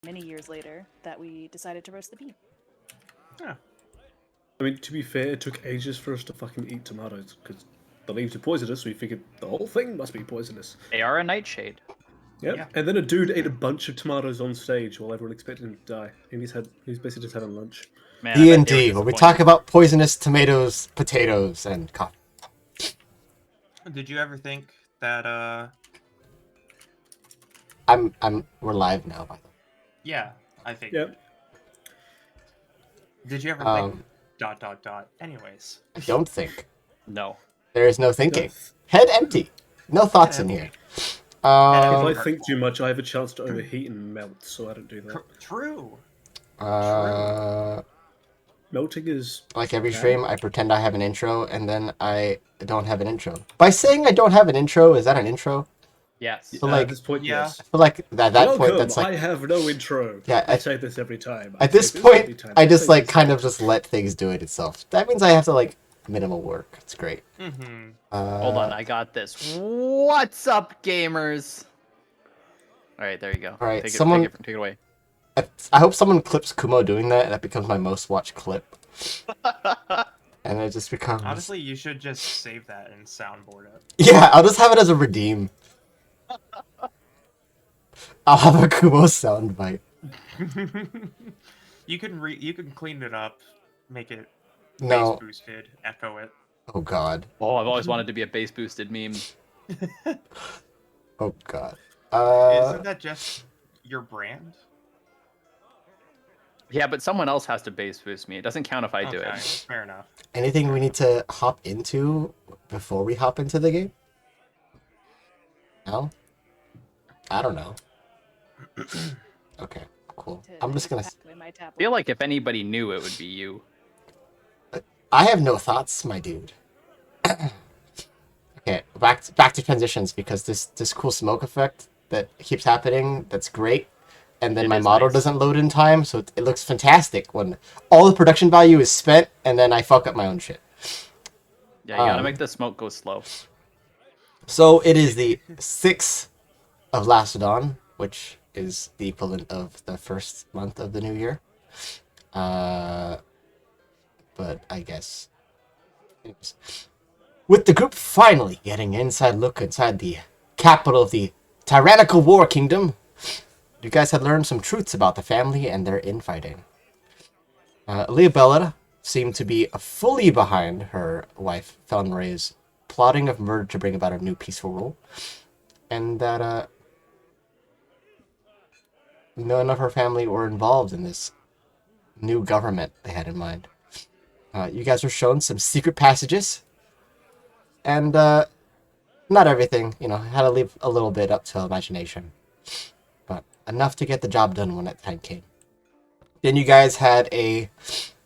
many years later that we decided to roast the bee. Yeah. I mean, to be fair, it took ages for us to fucking eat tomatoes because the leaves are poisonous. So we figured the whole thing must be poisonous. They are a nightshade. Yep. Yeah. And then a dude ate a bunch of tomatoes on stage while everyone expected him to die, and he's basically just having lunch. Man, I bet they were D&D, where we disappointed. talk about poisonous tomatoes, potatoes, and coffee. Did you ever think that We're live now, by the way. yeah, I figured. Yep. Did you ever think ... Anyways. I don't think. No. There is no thinking. Death. Head empty. No thoughts in here. If Um, I think too much, I have a chance to overheat and melt, so I don't do that. True. Melting is like every stream, I pretend I have an intro, and then I don't have an intro. By saying I don't have an intro, is that an intro? Yes. So, like, at this point, yeah. yes. I feel like at that Welcome, point, that's like I have no intro. Yeah, I say this every time. at this point, I just like kind of just let things do it itself. That means I have to like minimal work. It's great. Mm-hmm. Hold on, I got this. What's up, gamers? All right, there you go. All right, take someone- take it away. I hope someone clips Kumo doing that, and that becomes my most watched clip. And it just becomes... Honestly, you should just save that and soundboard it. Yeah, I'll just have it as a redeem. I'll have a Kumo soundbite. You can clean it up, make it No. bass boosted, echo it. Oh god. Oh, I've always wanted to be a bass boosted meme. Oh god. Isn't that just your brand? Yeah, but someone else has to bass boost me. It doesn't count if I do Okay, it. fair enough. Anything we need to hop into before we hop into the game? No? I don't know. Okay, cool. I'm just gonna... My I tablet. feel like if anybody knew, it would be you. I have no thoughts, my dude. Okay, back to transitions, because this cool smoke effect that keeps happening, that's great. And then It my is model nice. doesn't load in time, so it looks fantastic when all the production value is spent, and then I fuck up my own shit. Yeah, you gotta Um, make the smoke go slow. So it is the 6th of Last Dawn, which is the equivalent of the first month of the new year. But I guess... Anyways. With the group finally getting an inside look inside the capital of the tyrannical war kingdom, you guys had learned some truths about the family and their infighting. Leobella seemed to be fully behind her wife, Felnray's plotting of murder to bring about a new peaceful rule, and that none of her family were involved in this new government they had in mind. You guys were shown some secret passages, and not everything, had to leave a little bit up to imagination, but enough to get the job done when that time came. Then you guys had a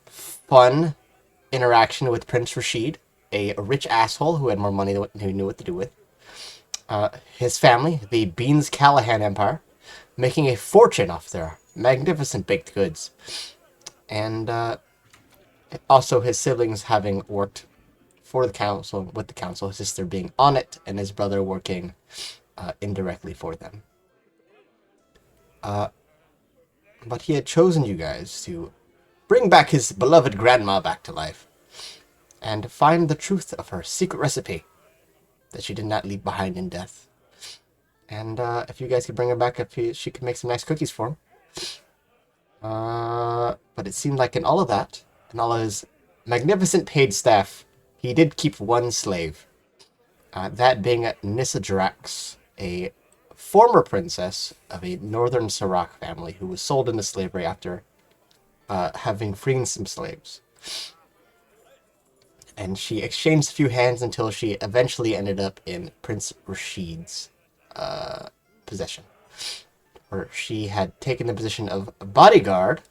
fun interaction with Prince Rashid, a rich asshole who had more money than he knew what to do with. His family, the Beans Callahan Empire, making a fortune off their magnificent baked goods. And also his siblings having worked for the council, with the council, his sister being on it, and his brother working indirectly for them. But he had chosen you guys to bring back his beloved grandma back to life, and find the truth of her secret recipe that she did not leave behind in death. And if you guys could bring her back, she could make some nice cookies for him. But it seemed like in all of that, and all of his magnificent paid staff, he did keep one slave. That being Nissa Drax, a former princess of a northern Sirach family who was sold into slavery after having freed some slaves. And she exchanged a few hands until she eventually ended up in Prince Rashid's possession, where she had taken the position of bodyguard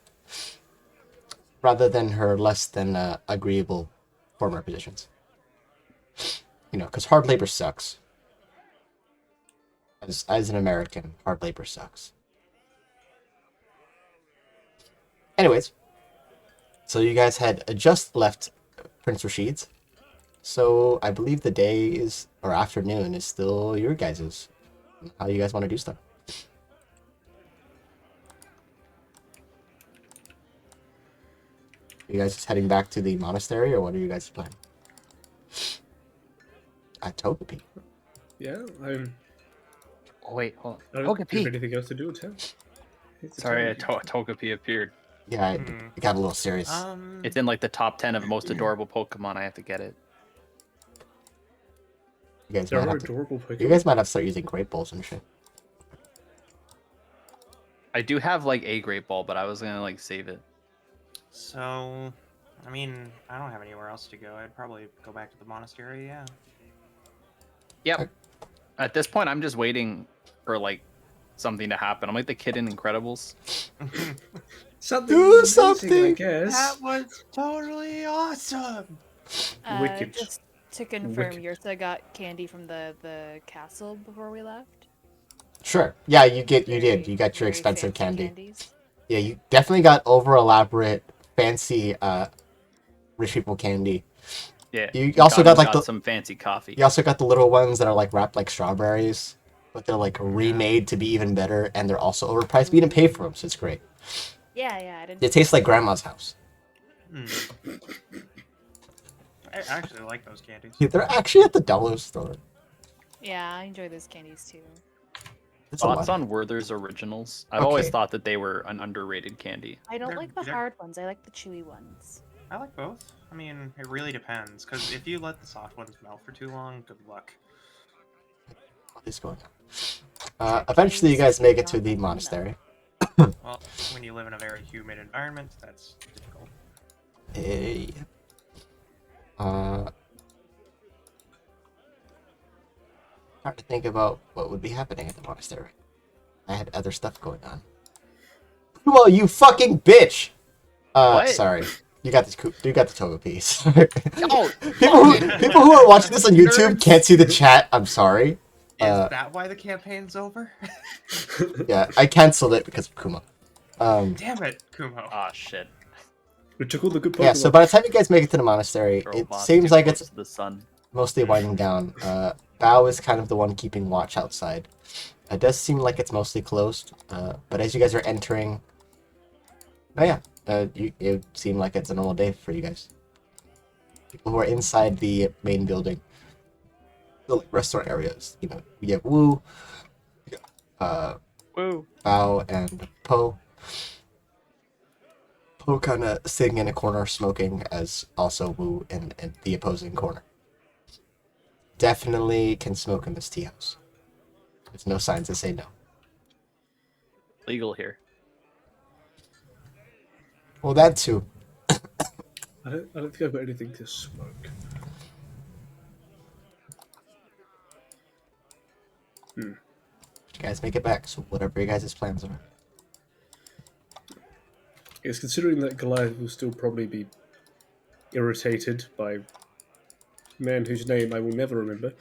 rather than her less than agreeable former positions. Because hard labor sucks. As an American, hard labor sucks. Anyways, so you guys had just left Prince Rashid's. So I believe the day is, or afternoon, is still your guys's. How you guys want to do stuff? You guys just heading back to the monastery, or what are you guys planning? At Togepi. Yeah, Oh, wait, hold I on. don't have Togepi. anything else to do in town. It's a Sorry, town. Togepi appeared. Yeah, it got a little serious. It's in like the top 10 of most adorable Pokemon. I have to get it. You guys There might are have to, adorable Pokemon. you guys might have to start using Great Balls and shit. I do have like a Great Ball, but I was gonna like save it. So, I mean, I don't have anywhere else to go. I'd probably go back to the monastery, yeah. Yep. At this point, I'm just waiting for like something to happen. I'm like the kid in Incredibles. Something Do amazing, something! I guess. That was totally awesome! Wicked. Just to confirm, Wicked. Yurtha got candy from the castle before we left. Sure. Yeah, you did. You got your Very expensive fancy candy. candies. Yeah, you definitely got over elaborate, fancy, rich people candy. Yeah. You also got like some fancy coffee. you also got the little ones that are like wrapped like strawberries, but they're like remade to be even better, and they're also overpriced. But you didn't pay for them, so it's great. Yeah, I didn't. They taste like grandma's house. I actually like those candies. Yeah, they're actually at the dollar store. Yeah, I enjoy those candies too. It's a lot. Thoughts on Werther's Originals? I've always Okay. thought that they were an underrated candy. I don't They're- like the they're- hard ones. I like the chewy ones. I like both. I mean, it really depends, because if you let the soft ones melt for too long, good luck. What is going on? Eventually, you guys make it to the monastery. Well, when you live in a very humid environment, that's difficult. Hey. Hard to think about what would be happening at the monastery. I had other stuff going on. Well, you fucking bitch! What? Sorry. You got the Togepi's. Oh, people who are watching this on YouTube can't see the chat. I'm sorry. Is that why the campaign's over? Yeah, I canceled it because of Kuma. Damn it, Kumo. Ah, shit. We took all the good Pokemon. Yeah, so by the time you guys make it to the monastery, Throw it Moss seems too like close it's to the sun. mostly winding down. Bao is kind of the one keeping watch outside. It does seem like it's mostly closed, but as you guys are entering, it seemed like it's a normal day for you guys. People who are inside the main building, the restaurant areas, you have Wu, Woo. Bao, and Po. Po kind of sitting in a corner smoking, as also Wu in the opposing corner. Definitely can smoke in this tea house. There's no signs that say no. Legal here. Well, that too. I don't think I've got anything to smoke. You guys make it back, so whatever your guys' plans are. Yes, considering that Goliath will still probably be irritated by a man whose name I will never remember.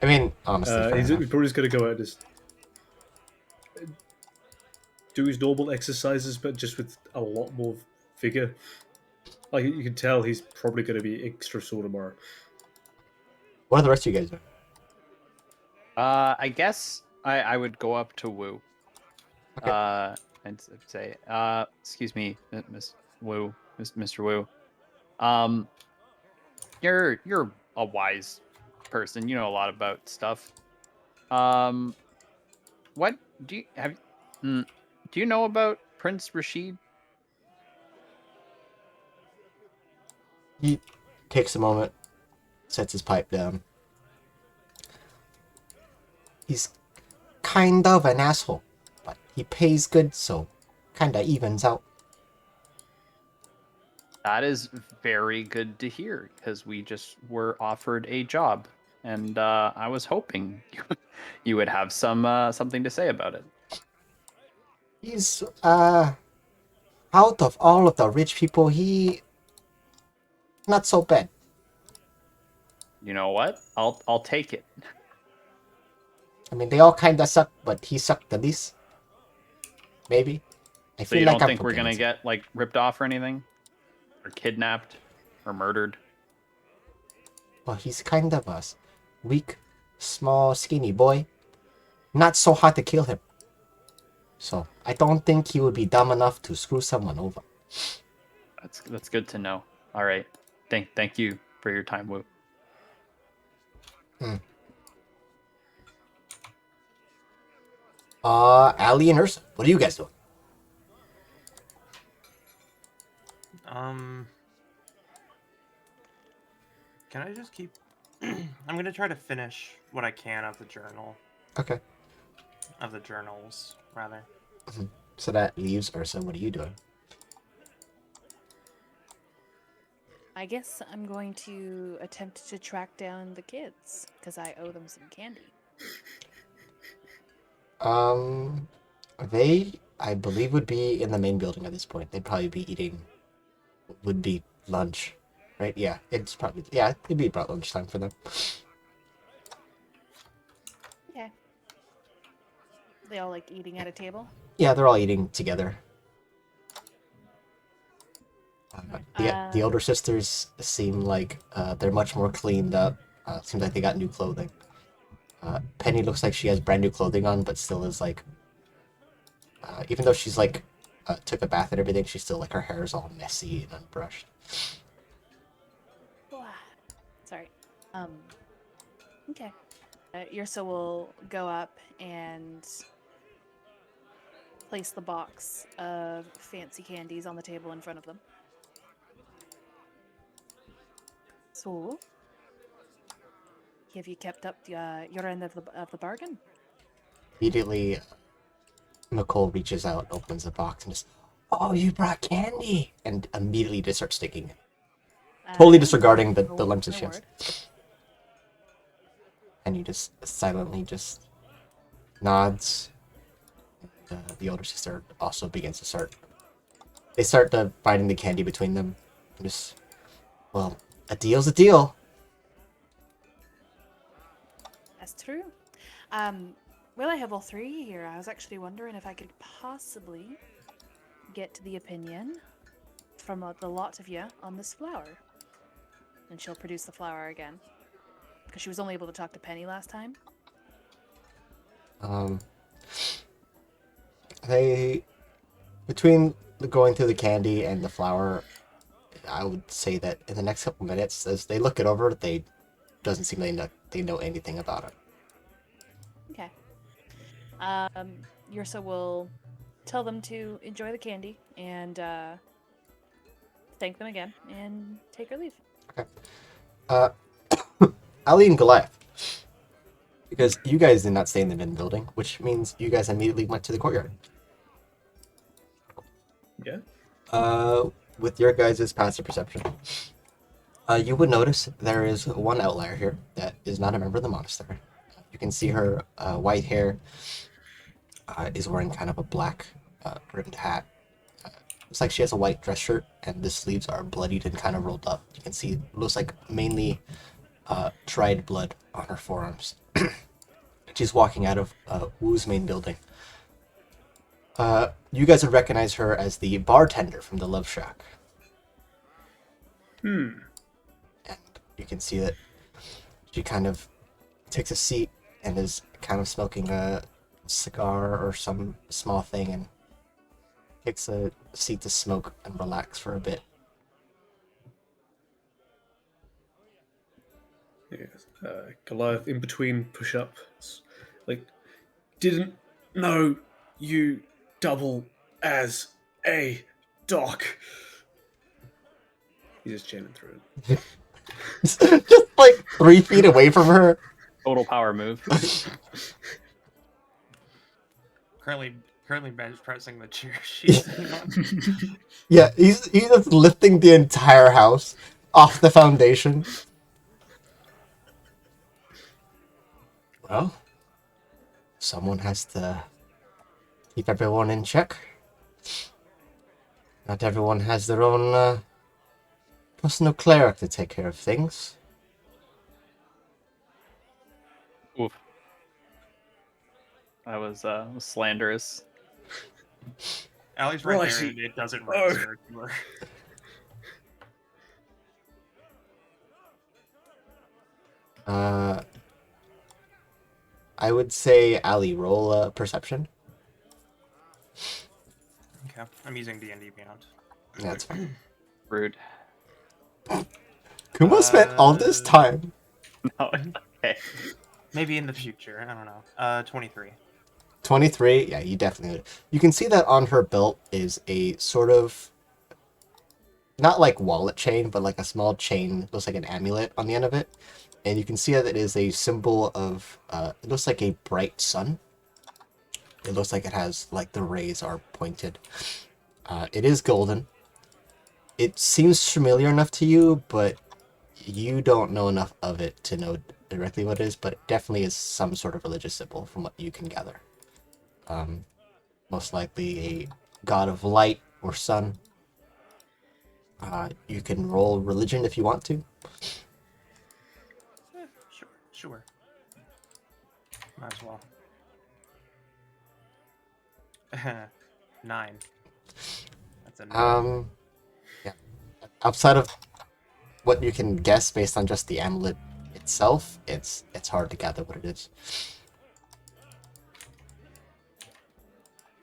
I mean, honestly, fair He's enough. probably just going to go out and just do his normal exercises, but just with a lot more vigor. Like, you can tell he's probably going to be extra sore tomorrow. What are the rest of you guys doing? I guess I would go up to Wu. Okay. And say, excuse me, Miss Wu, Mr. Wu. You're a wise person. You know a lot about stuff. What do you have? Do you know about Prince Rashid? He takes a moment, sets his pipe down. He's kind of an asshole, but he pays good, so kinda evens out. That is very good to hear because we just were offered a job, and I was hoping you would have something to say about it. He's, out of all of the rich people, he... not so bad. You know what? I'll take it. I mean, they all kinda suck, but he sucked the least. Maybe. I So feel you like don't I'm think we're gonna convinced. get like ripped off or anything, or kidnapped, or murdered? Well, he's kind of a weak, small, skinny boy. Not so hard to kill him. So, I don't think he would be dumb enough to screw someone over. That's good to know. All right. Thank you for your time, Wu. Ali and Ursa, what are you guys doing? Can I just keep? I'm gonna try to finish what I can of the journal, Okay. of the journals, rather. So that leaves Ursa. What are you doing? I guess I'm going to attempt to track down the kids because I owe them some candy. They, I believe, would be in the main building at this point. They'd probably be eating, would be lunch, right? Yeah, it's probably, yeah, it'd be about lunchtime for them. Okay. They all like eating at a table. Yeah, they're all eating together. The older sisters seem like they're much more cleaned up. Seems like they got new clothing. Penny looks like she has brand new clothing on, but still is like, even though she's like took a bath and everything, she's still like her hair is all messy and unbrushed. Sorry. Okay. Yrsa will go up and place the box of fancy candies on the table in front of them. So, have you kept up your end of the bargain? Immediately, McCole reaches out, opens the box, and just, "Oh, you brought candy!" And immediately just starts sticking it. Totally disregarding the lunch that she has. And you just silently just nods. The older sister also begins to start. They start dividing the candy between them. And just, well, a deal's a deal. That's true. Well, I have all three here. I was actually wondering if I could possibly get the opinion from the lot of you on this flower. And she'll produce the flower again. Because she was only able to talk to Penny last time. They, between going through the candy and the flower, I would say that in the next couple minutes, as they look it over, they doesn't seem they know anything about it. Okay. Yrsa will tell them to enjoy the candy and thank them again and take her leave. Okay. Ali and Goliath, because you guys did not stay in the main building, which means you guys immediately went to the courtyard. Yeah. With your guys' passive perception, you would notice there is one outlier here that is not a member of the monastery. You can see her white hair is wearing kind of a black rimmed hat. Looks like she has a white dress shirt, and the sleeves are bloodied and kind of rolled up. You can see, looks like mainly dried blood on her forearms. She's walking out of Wu's main building. You guys would recognize her as the bartender from the Love Shack. And you can see that she kind of takes a seat and is kind of smoking a cigar or some small thing and takes a seat to smoke and relax for a bit. Yes. Goliath in between push-ups, like, didn't know you double as a doc. He's just chanting through it. Just like 3 feet away from her. Total power move. Currently bench pressing the chair she's sitting on. Yeah, he's just lifting the entire house off the foundation. Well, someone has to keep everyone in check. Not everyone has their own personal cleric to take care of things. Oof. That was slanderous. Allie's right Well, there, actually- and it doesn't register to her. I would say Ali, roll a perception. Okay, I'm using D&D Beyond. Yeah, that's fine. Rude. Kuma spent all this time. No, okay. Maybe in the future. I don't know. 23. 23. Yeah, you definitely. You can see that on her belt is a sort of not like wallet chain, but like a small chain. Looks like an amulet on the end of it, and you can see that it is a symbol of. It looks like a bright sun. It looks like it has like the rays are pointed. It is golden. It seems familiar enough to you, but you don't know enough of it to know directly what it is. But it definitely is some sort of religious symbol, from what you can gather. Most likely a god of light or sun. You can roll religion if you want to. Sure. Might as well. 9. That's a 9. Yeah. Outside of what you can guess based on just the amulet itself, it's hard to gather what it is.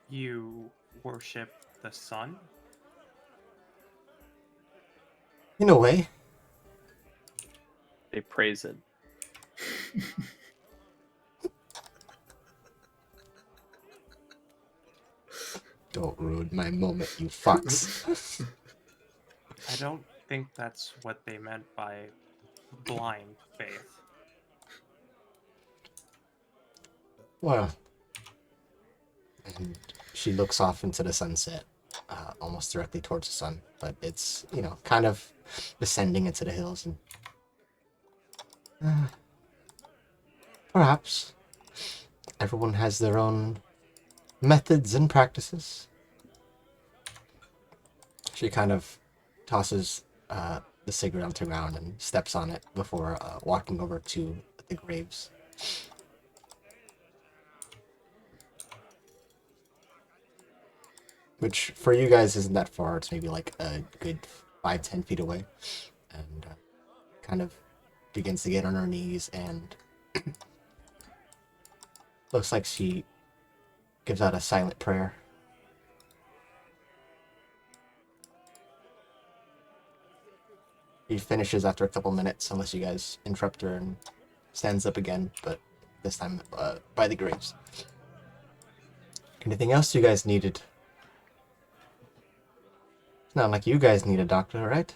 You worship the sun? In a way, They praise it. don't ruin my moment, you fucks. I don't think that's what they meant by blind faith. Well, and she looks off into the sunset, almost directly towards the sun, but it's, kind of descending into the hills. And perhaps everyone has their own methods and practices. She kind of tosses the cigarette onto the ground and steps on it before walking over to the graves. Which, for you guys, isn't that far. It's maybe like a good 5-10 feet away. And kind of begins to get on her knees and looks like she gives out a silent prayer. He finishes after a couple minutes, unless you guys interrupt her, and stands up again, but this time by the graves. Anything else you guys needed? It's not like you guys need a doctor, right?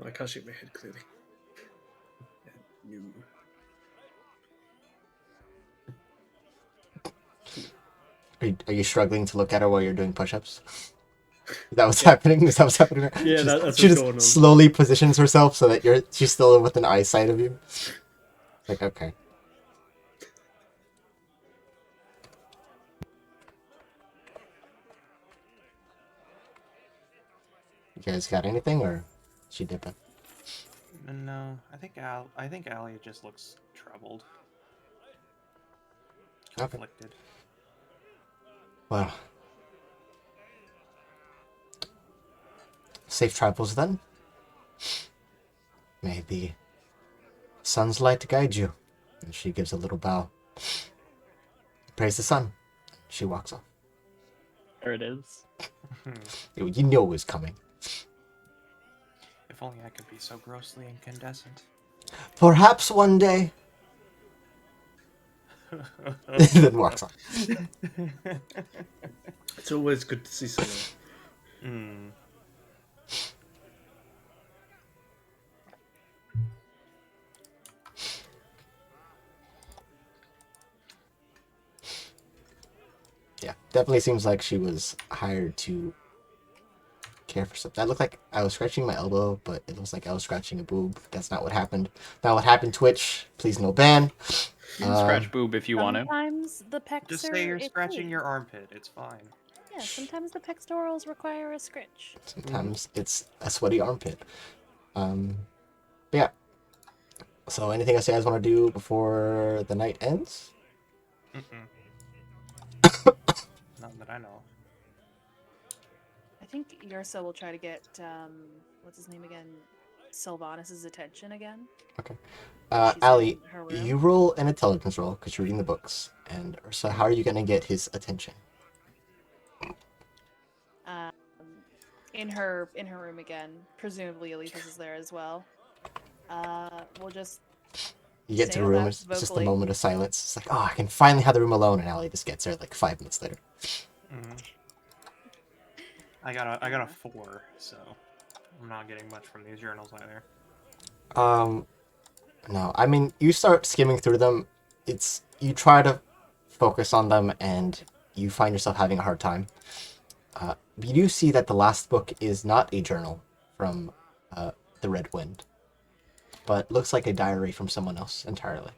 I can't shake my head clearly. Yeah, no. Are you struggling to look at her while you're doing push-ups? Is that what's happening? Is that what's happening? Yeah, that's she what's just going on. slowly positions herself so that she's still within eyesight of you. Like, okay. You guys got anything, or she dipping? No, I think Allie just looks troubled. Okay. Conflicted. Well, safe travels then. May the sun's light guide you. And she gives a little bow. Praise the sun. She walks off. There it is. You know it was coming. If only I could be so grossly incandescent. Perhaps one day. Then walks off. It's always good to see someone. Yeah, definitely seems like she was hired to care for something. That looked like I was scratching my elbow, but it looks like I was scratching a boob. That's not what happened. Not what happened, Twitch. Please no ban. You can scratch boob if you want to. Sometimes the pecs Just are say you're itchy. scratching your armpit. It's fine. Yeah, sometimes the pectorals require a scritch. Sometimes it's a sweaty armpit. But yeah. So anything else you guys want to do before the night ends? Not that I know. I think Ursa will try to get what's his name again? Sylvanas' attention again. She's Allie, in her room. you roll an intelligence roll because you're reading the books. And Ursa, how are you going to get his attention? Um, in her room again. Presumably Alethus is there as well. We'll just You get to say the out room, loud it's just a vocally. moment of silence. It's like, oh, I can finally have the room alone. And Allie just gets there like 5 minutes later. I got a 4, so I'm not getting much from these journals either. No, I mean, you start skimming through them. You try to focus on them, and you find yourself having a hard time. You do see that the last book is not a journal from the Red Wind, but looks like a diary from someone else entirely.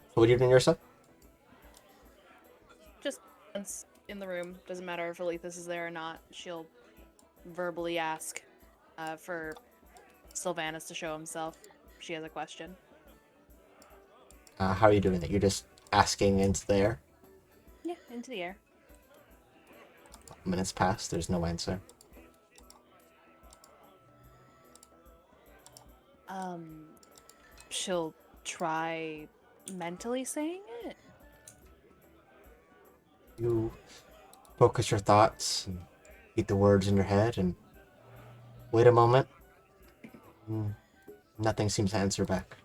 So what are you doing, Ursa? Just once in the room. Doesn't matter if Alethus is there or not. She'll verbally ask for Sylvanas to show himself. She has a question. How are you doing it? You're just asking into the air? Yeah, into the air. Minutes pass, there's no answer. She'll try mentally saying it. You focus your thoughts and keep the words in your head and wait a moment. Nothing seems to answer back.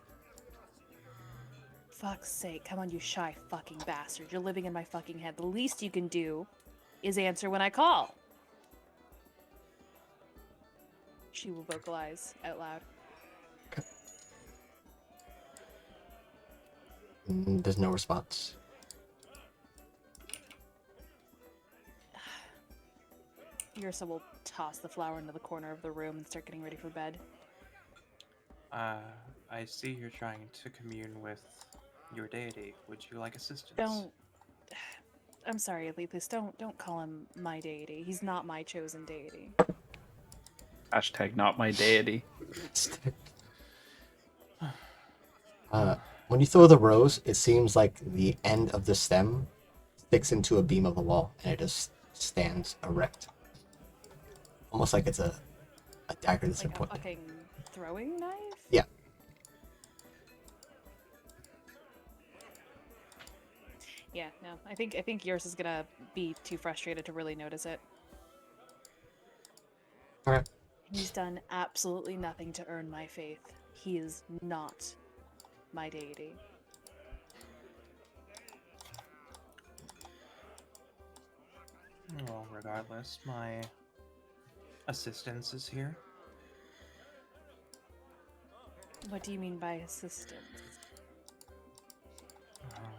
Fuck's sake, come on, you shy fucking bastard. You're living in my fucking head. The least you can do is answer when I call. She will vocalize out loud. There's no response. Ursa will toss the flower into the corner of the room and start getting ready for bed. I see you're trying to commune with your deity. Would you like assistance? Don't. I'm sorry, Alethus. Don't call him my deity. He's not my chosen deity. Hashtag not my deity. When you throw the rose, it seems like the end of the stem sticks into a beam of the wall, and it just stands erect. Almost like it's a dagger that's been Like a pointed. fucking throwing knife? Yeah. Yeah, no. I think Ursa's gonna be too frustrated to really notice it. Okay. He's done absolutely nothing to earn my faith. He is not my deity. Well, regardless, my assistance is here. What do you mean by assistance?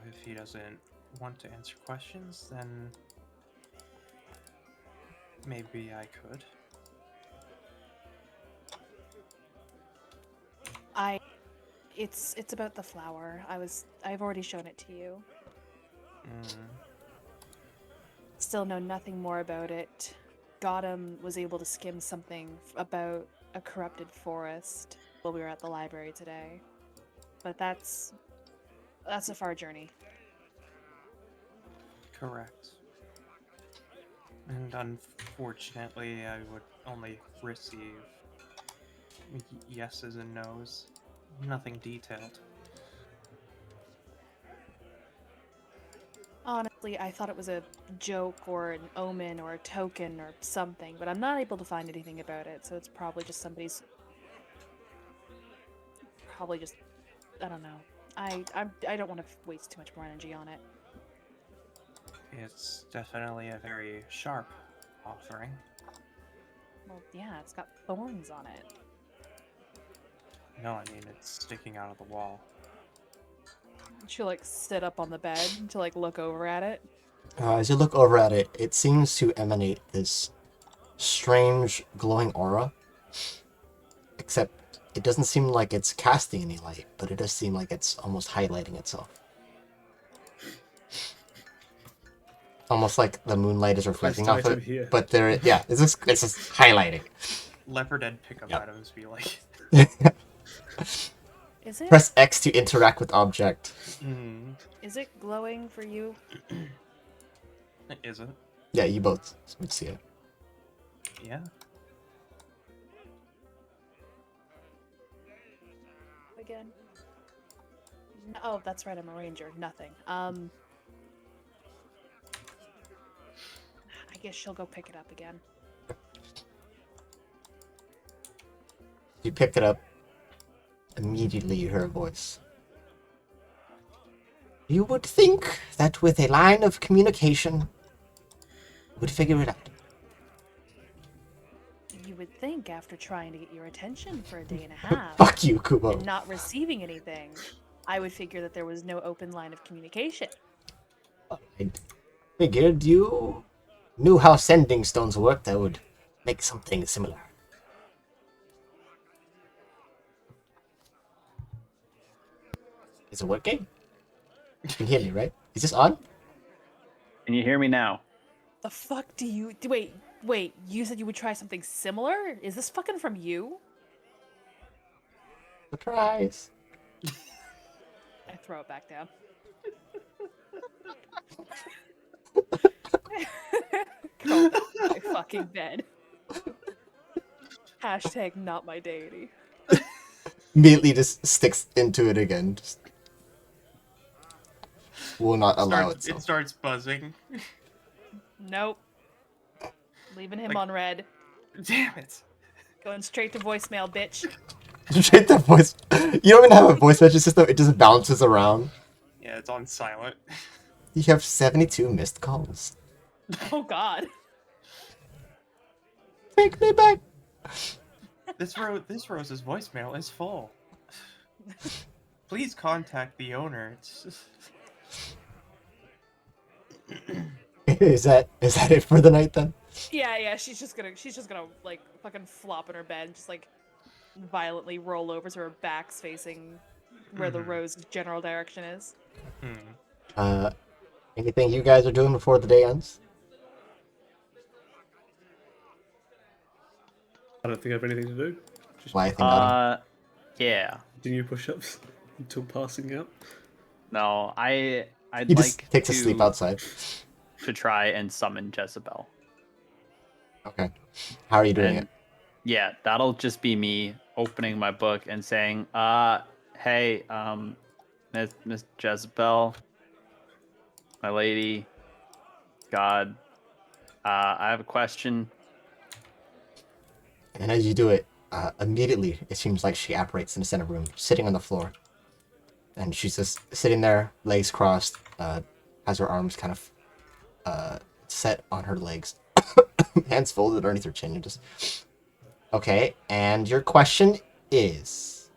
If he doesn't want to answer questions, then maybe I could. It's about the flower. I've already shown it to you. Still know nothing more about it. Gotham was able to skim something about a corrupted forest while we were at the library today. But that's a far journey. Correct. And unfortunately, I would only receive yeses and nos. Nothing detailed. Honestly, I thought it was a joke or an omen or a token or something, but I'm not able to find anything about it, so it's probably just somebody's... Probably just... I don't know. I don't want to waste too much more energy on it. It's definitely a very sharp offering. Well, yeah, it's got thorns on it. No, I mean, it's sticking out of the wall. She'll, like, sit up on the bed to, like, look over at it. As you look over at it, it seems to emanate this strange glowing aura. Except it doesn't seem like it's casting any light, but it does seem like it's almost highlighting itself. Almost like the moonlight is reflecting off item it. here. But it's just highlighting. Leopard Dead pickup Yep. items be like. Is it? Press X to interact with object. Is it glowing for you? Is it? Yeah, you both would see it. Yeah. Again. Oh, that's right. I'm a ranger. Nothing. I guess she'll go pick it up again. You picked it up. Immediately you hear a voice. You would think that with a line of communication, you would figure it out. You would think after trying to get your attention for a day and a half Fuck you, Kubo. and not receiving anything, I would figure that there was no open line of communication. I figured you knew how sending stones work that would make something similar. Is it working? You can hear me, right? Is this on? Can you hear me now? The fuck do you... Wait, you said you would try something similar? Is this fucking from you? Surprise. I throw it back down. Crawl back to my fucking bed. Hashtag not my deity. Immediately just sticks into it again. Just will not allow It itself. starts buzzing. Nope. Leaving him Like- on red. Damn it. Going straight to voicemail, bitch. Straight to voice. You don't even have a voice message system. It just bounces around. Yeah, it's on silent. You have 72 missed calls. Oh god. Take me back. This Rose's voicemail is full. Please contact the owner. Is that it for the night then? Yeah, she's just gonna like fucking flop in her bed and just like violently roll over so her back's facing where the rose general direction is. Anything you guys are doing before the day ends? I don't think I have anything to do. Just Why I think not. Yeah. continue push-ups until passing out. No, I'd He like just takes a sleep outside. to try and summon Jezebel. Okay. How are you doing And it? yeah, that'll just be me opening my book and saying, hey, Miss Jezebel, my lady, God, I have a question. And as you do it, immediately it seems like she apparates in the center room, sitting on the floor. And she's just sitting there, legs crossed, has her arms kind of set on her legs, hands folded underneath her chin. And just okay. And your question is,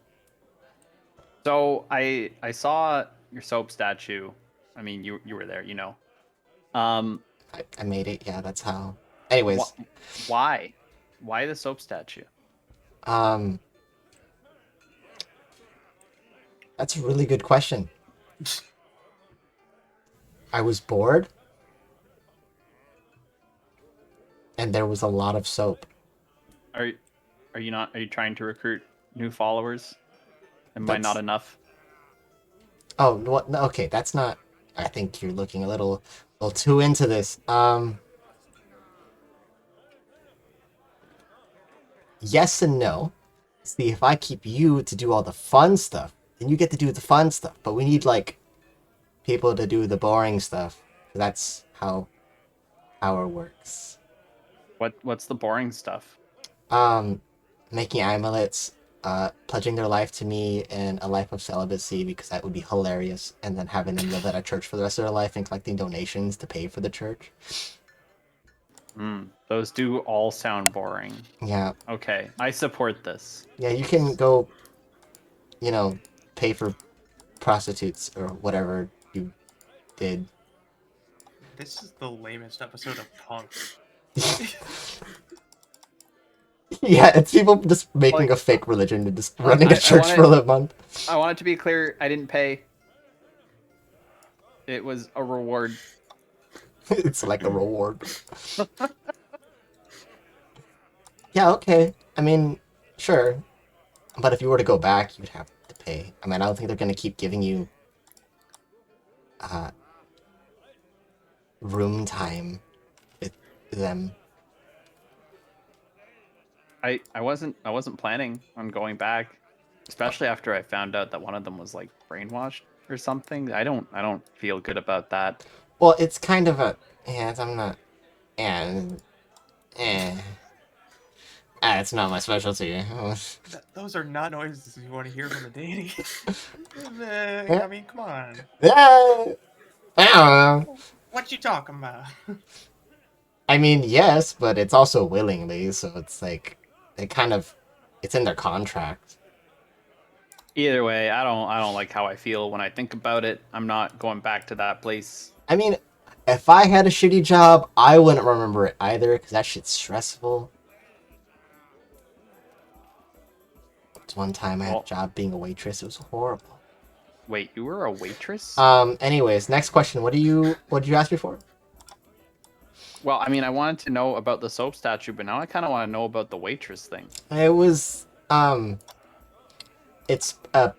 So I saw your soap statue. I mean, you were there, you know. I made it. Yeah, that's how. Anyways, Why? Why the soap statue? That's a really good question. I was bored, and there was a lot of soap. Are you not? Are you trying to recruit new followers? Am I not That's- enough? Oh, what? No, okay, that's not. I think you're looking a little too into this. Yes and no. See, if I keep you to do all the fun stuff, then you get to do the fun stuff. But we need like people to do the boring stuff. That's how power works. What's the boring stuff? Making amulets, pledging their life to me in a life of celibacy because that would be hilarious, and then having them live at a church for the rest of their life and collecting donations to pay for the church. Those do all sound boring. Yeah, Okay, I support this. yeah, you can go, pay for prostitutes or whatever you did. This is the lamest episode of Punk. Yeah, it's people just making Like- a fake religion and just running a I church want for it- a month. I want it to be clear. I didn't pay. It was a reward. It's like a reward. Yeah, okay. I mean, sure. But if you were to go back, you'd have to pay. I mean, I don't think they're going to keep giving you room time with them. I wasn't planning on going back, especially after I found out that one of them was like brainwashed or something. I don't feel good about that. Well, it's kind of a yeah. I'm not. Yeah. Eh. It's not my specialty. Those are not noises you want to hear from a deity. Yeah. I mean, come on. Yeah. I don't know. What you talking about? I mean, yes, but it's also willingly, so it's like it kind of it's in their contract. Either way, I don't like how I feel when I think about it. I'm not going back to that place. I mean, if I had a shitty job, I wouldn't remember it either because that shit's stressful. It's one time I had a Well, job being a waitress. It was horrible. wait, you were a waitress? Anyways, next question. What did you ask me for? Well, I mean, I wanted to know about the soap statue, but now I kind of want to know about the waitress thing. It was it's a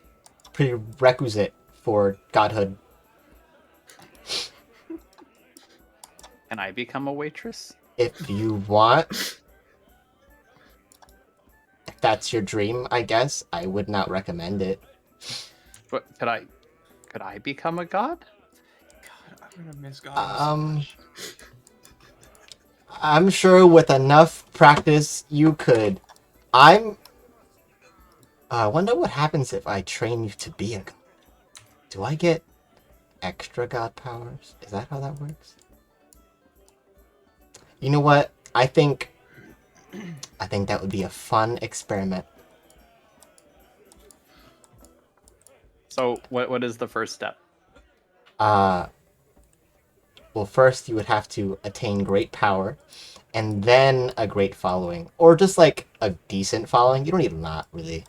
prerequisite for godhood. Can I become a waitress? If you want, if that's your dream, I guess I would not recommend it. But could I become a god? God, I'm gonna miss God so Um, much. I'm sure with enough practice you could. I wonder what happens if I train you to be a god. Do I get extra god powers? Is that how that works? You know what? I think that would be a fun experiment. So what is the first step? Well, first you would have to attain great power, and then a great following, or just like a decent following. You don't need a lot, really.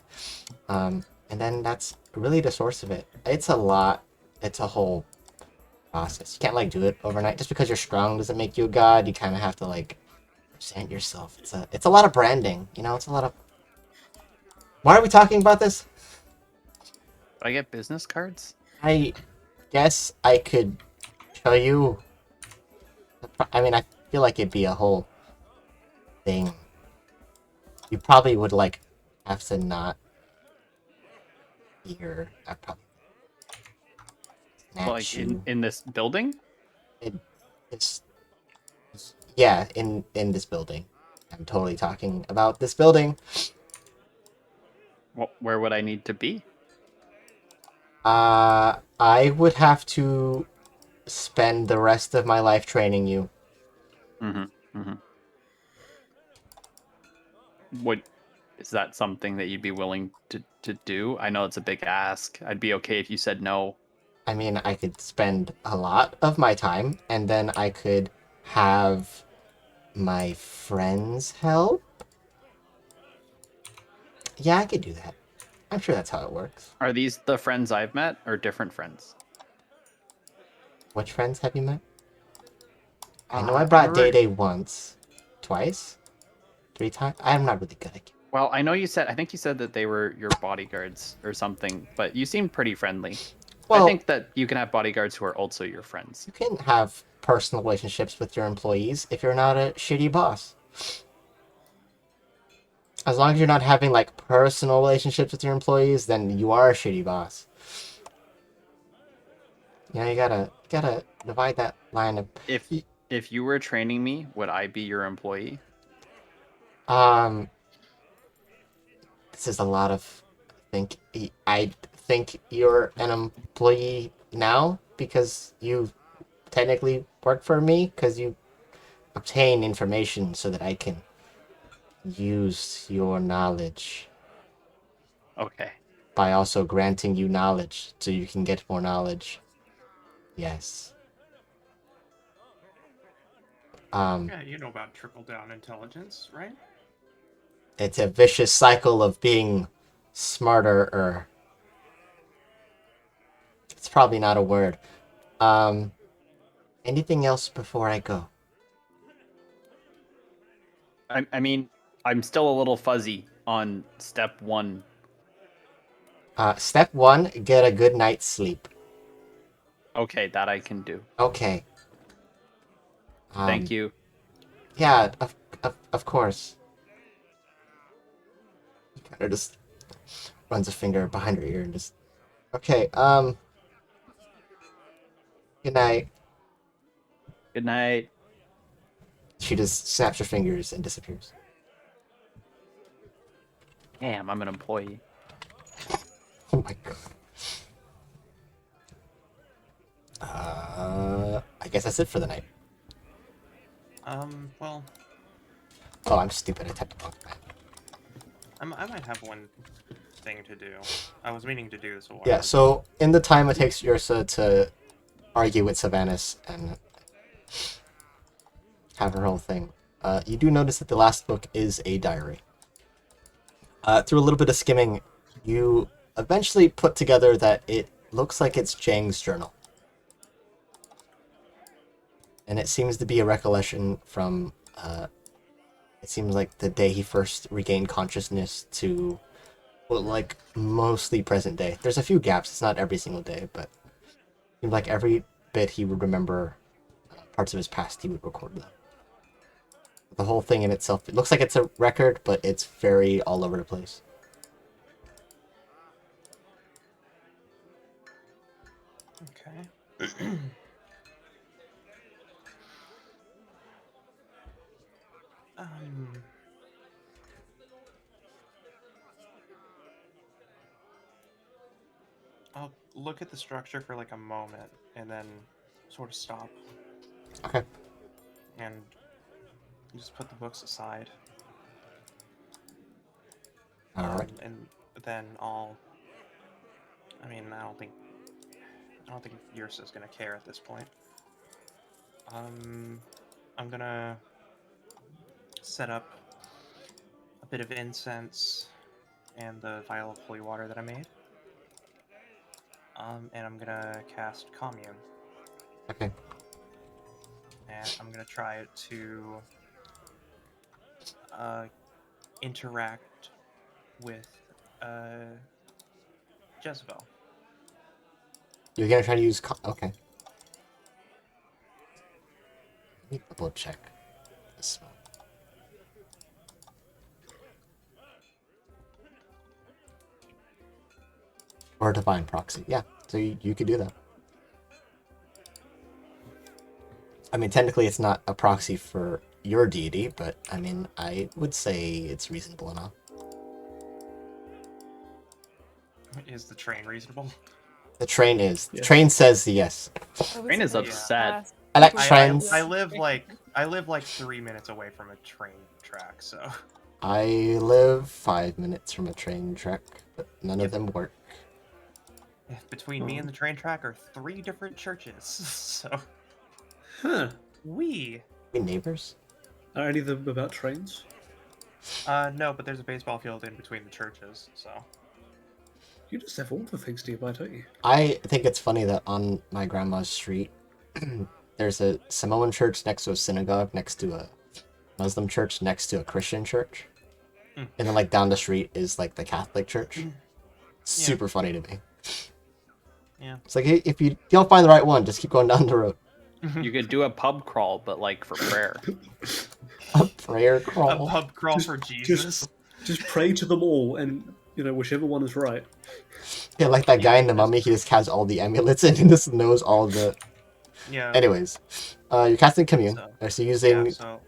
And then that's really the source of it. It's a lot. It's a whole process. You can't like do it overnight. Just because you're strong doesn't make you a god. You kind of have to like present yourself. It's a lot of branding. You know, it's a lot of. Why are we talking about this? Do I get business cards? I guess I could show you. I mean, I feel like it'd be a whole thing. You probably would like have to not hear. I probably snatch Like you. in this building? It's yeah, in this building. I'm totally talking about this building. Where would I need to be? I would have to spend the rest of my life training you. Mm-hmm. Mm-hmm. Would is that something that you'd be willing to do? I know it's a big ask. I'd be okay if you said no. I mean, I could spend a lot of my time, and then I could have my friends help. Yeah, I could do that. I'm sure that's how it works. Are these the friends I've met or different friends? Which friends have you met? I know I brought remember- Day Day once. Twice? 3 times? I'm not really good at it. Well, I think you said that they were your bodyguards or something, but you seemed pretty friendly. Well, I think that you can have bodyguards who are also your friends. you can have personal relationships with your employees if you're not a shitty boss. As long as you're not having like personal relationships with your employees, then you are a shitty boss. You know, you gotta divide that line of If you were training me, would I be your employee? this is a lot of I think you're an employee now because you technically work for me because you obtain information so that I can use your knowledge Okay. by also granting you knowledge so you can get more knowledge. Yes. Yeah, you know about trickle-down intelligence, right? It's a vicious cycle of being smarter or it's probably not a word. Anything else before I go? I mean, I'm still a little fuzzy on step 1. Step 1, get a good night's sleep. Okay, that I can do. Okay. Thank you. Yeah, of course. He kind of just runs a finger behind her ear and just. Okay. Good night. Good night. She just snaps her fingers and disappears. Damn, I'm an employee. Oh my god. I guess that's it for the night. Well, Oh, I'm stupid. I typed the wrong thing. I might have one thing to do. I was meaning to do this a while. Yeah, so in the time it takes Ursa to argue with Sylvanas and have her whole thing, you do notice that the last book is a diary. Through a little bit of skimming, you eventually put together that it looks like it's Jang's journal. And it seems to be a recollection from, it seems like the day he first regained consciousness to, well, like, mostly present day. There's a few gaps, it's not every single day, but it seems like every bit he would remember parts of his past, he would record them. The whole thing in itself, it looks like it's a record, but it's very all over the place. Okay. um. I'll look at the structure for like a moment and then sort of stop Okay. and just put the books aside. Alright. And then I'll. I mean, I don't think Ursa's gonna care at this point. I'm gonna set up a bit of incense and the vial of holy water that I made. And I'm gonna cast commune, Okay. and I'm gonna try to interact with Jezebel. You're gonna try to use okay. Let me double check this one. Or divine proxy. Yeah, so you could do that. I mean, technically it's not a proxy for your deity, but I mean, I would say it's reasonable enough. Is the train reasonable? The train is. The Yes. train says yes. Train is upset. I like I, trains. I live like 3 minutes away from a train track, so I live 5 minutes from a train track, but none of them work. between me and the train track are 3 different churches. So Huh. we We neighbors? Are any of them about trains? no, but there's a baseball field in between the churches, so You just have all the things nearby, don't you? I think it's funny that on my grandma's street, there's a Samoan church next to a synagogue, next to a Muslim church, next to a Christian church. Mm. And then, like, down the street is, like, the Catholic church. Super funny to me. Yeah. It's like, hey, if you don't find the right one, just keep going down the road. You could do a pub crawl, but like for prayer. A prayer a crawl. pub crawl Just- for Jesus. Just pray to them all, and whichever one is right. Yeah, like that guy in the Mummy, he just has all the amulets and he just knows all the... Yeah. Anyways, you're casting Commune. So- So using... Yeah, so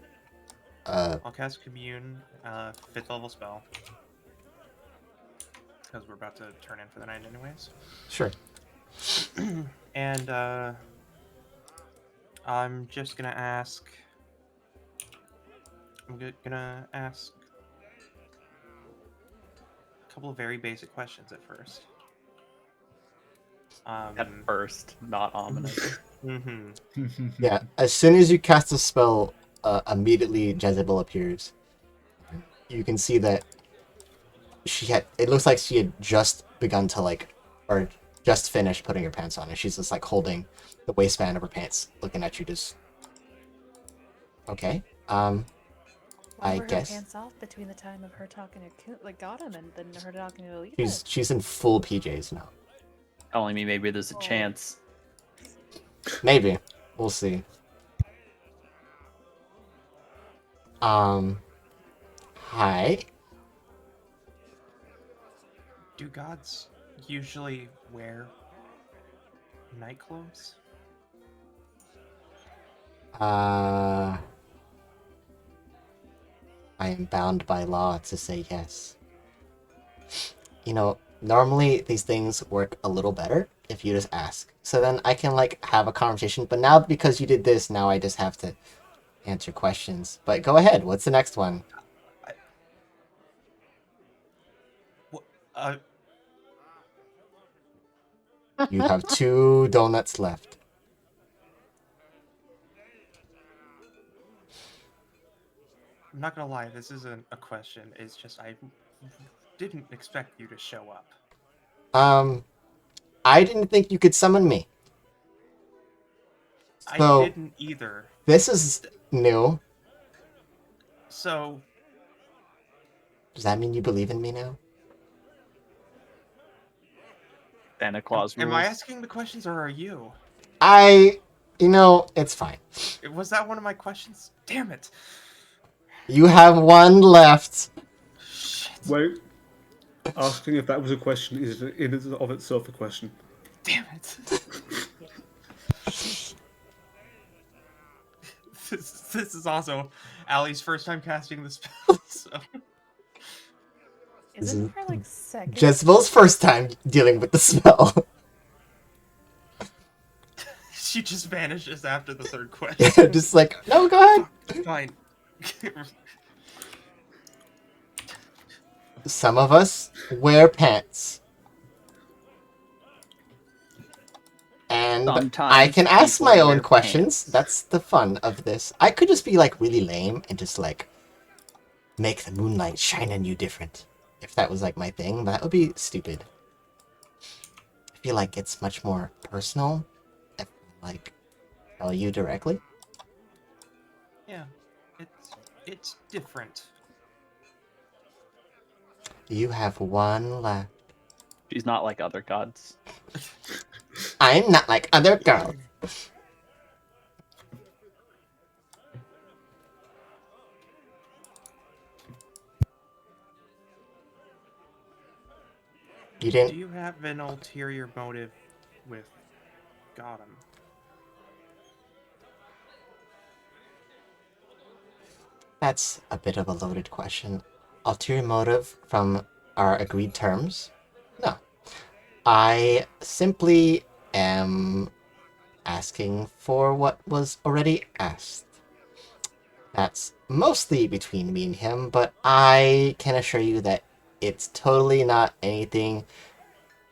I'll cast Commune, 5th level spell. Because we're about to turn in for the night anyways. Sure. And I'm just gonna ask. Gonna ask a couple of very basic questions at first. At first, not ominous. Mm-hmm. Yeah, as soon as you cast a spell, immediately Jezebel appears. You can see that it looks like she had just begun to, like, or just finished putting her pants on, and she's just, like, holding the waistband of her pants, looking at you just... Okay, Why I were guess. her pants off between the time of her talking to Gotham and then her talking to Alita? She's in full PJs now. Telling me maybe there's a chance. Maybe. We'll see. Hi. Do gods usually wear night clothes? I am bound by law to say yes. You know, normally these things work a little better if you just ask. So then I can, like, have a conversation. But now, because you did this, now I just have to answer questions. But go ahead. What's the next one? What? Uh, You have 2 donuts left. I'm not gonna lie, this isn't a question. It's just I didn't expect you to show up. I didn't think you could summon me. I So, didn't either. this is new. So, Does that mean you believe in me now? Santa Claus am rules. I asking the questions or are you? You know, it's fine. Was that one of my questions? Damn it. You have 1 left. Shit. Wait. Asking if that was a question is in and of itself a question. Damn it. This is also Allie's first time casting the spell, so... Isn't her like second? Jezebel's first time dealing with the spell. She just vanishes after the third question. Just like, no, go ahead. Fine. Some of us wear pants. And I Sometimes can ask people my own wear questions. pants. That's the fun of this. I could just be like really lame and just like make the moonlight shine on you different. If that was like my thing, but that would be stupid. I feel like it's much more personal if like tell you directly. Yeah, it's different. You have 1 left. She's not like other gods. I'm not like other girls. You Do didn't. you have an ulterior motive with Gotham? That's a bit of a loaded question. Ulterior motive from our agreed terms? No. I simply am asking for what was already asked. That's mostly between me and him, but I can assure you that it's totally not anything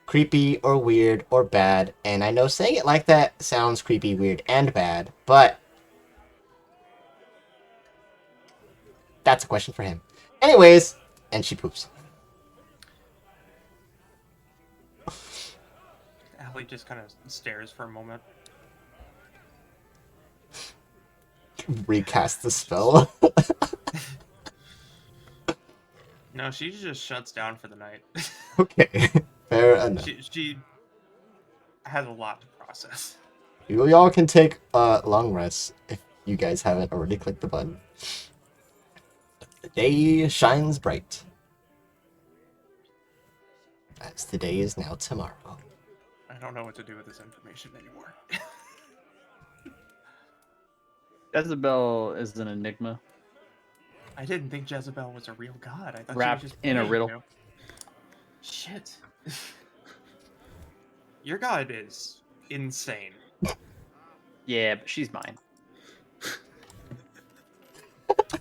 creepy or weird or bad. And I know saying it like that sounds creepy, weird, and bad, but that's a question for him. Anyways, and she poops. Allie just kind of stares for a moment. Recast the spell. No, she just shuts down for the night. Okay, fair enough. She has a lot to process. You all can take long rests if you guys haven't already clicked the button. The day shines bright. As the day is now tomorrow. I don't know what to do with this information anymore. Jezebel is an enigma. I didn't think Jezebel was a real god. I thought Wrapped she was just in a playing, riddle. you know? Shit. Your god is insane. Yeah, but she's mine.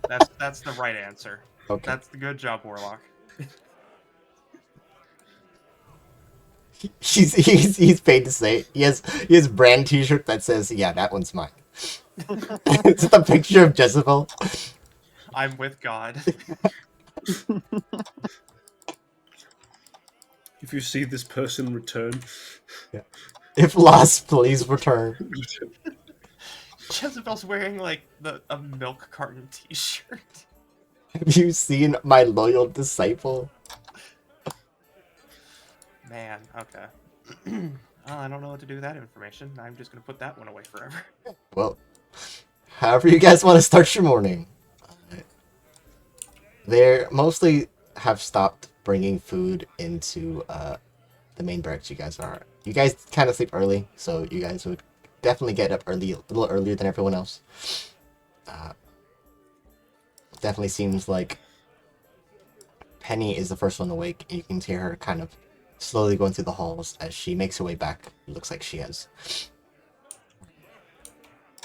That's the right answer. Okay. That's the good job, Warlock. He's paid to say it. He has brand T-shirt that says, "Yeah, that one's mine." It's the picture of Jezebel. I'm with God. If you see this person return, If lost, please return. Jezebel's wearing like a milk carton T-shirt. Have you seen my loyal disciple? Man, okay. Well, I don't know what to do with that information. I'm just gonna put that one away forever. Well, however you guys want to start your morning. They mostly have stopped bringing food into the main barracks you guys are. You guys kind of sleep early, so you guys would definitely get up early, a little earlier than everyone else. Definitely seems like Penny is the first one awake, and you can hear her kind of slowly going through the halls as she makes her way back. It looks like she has.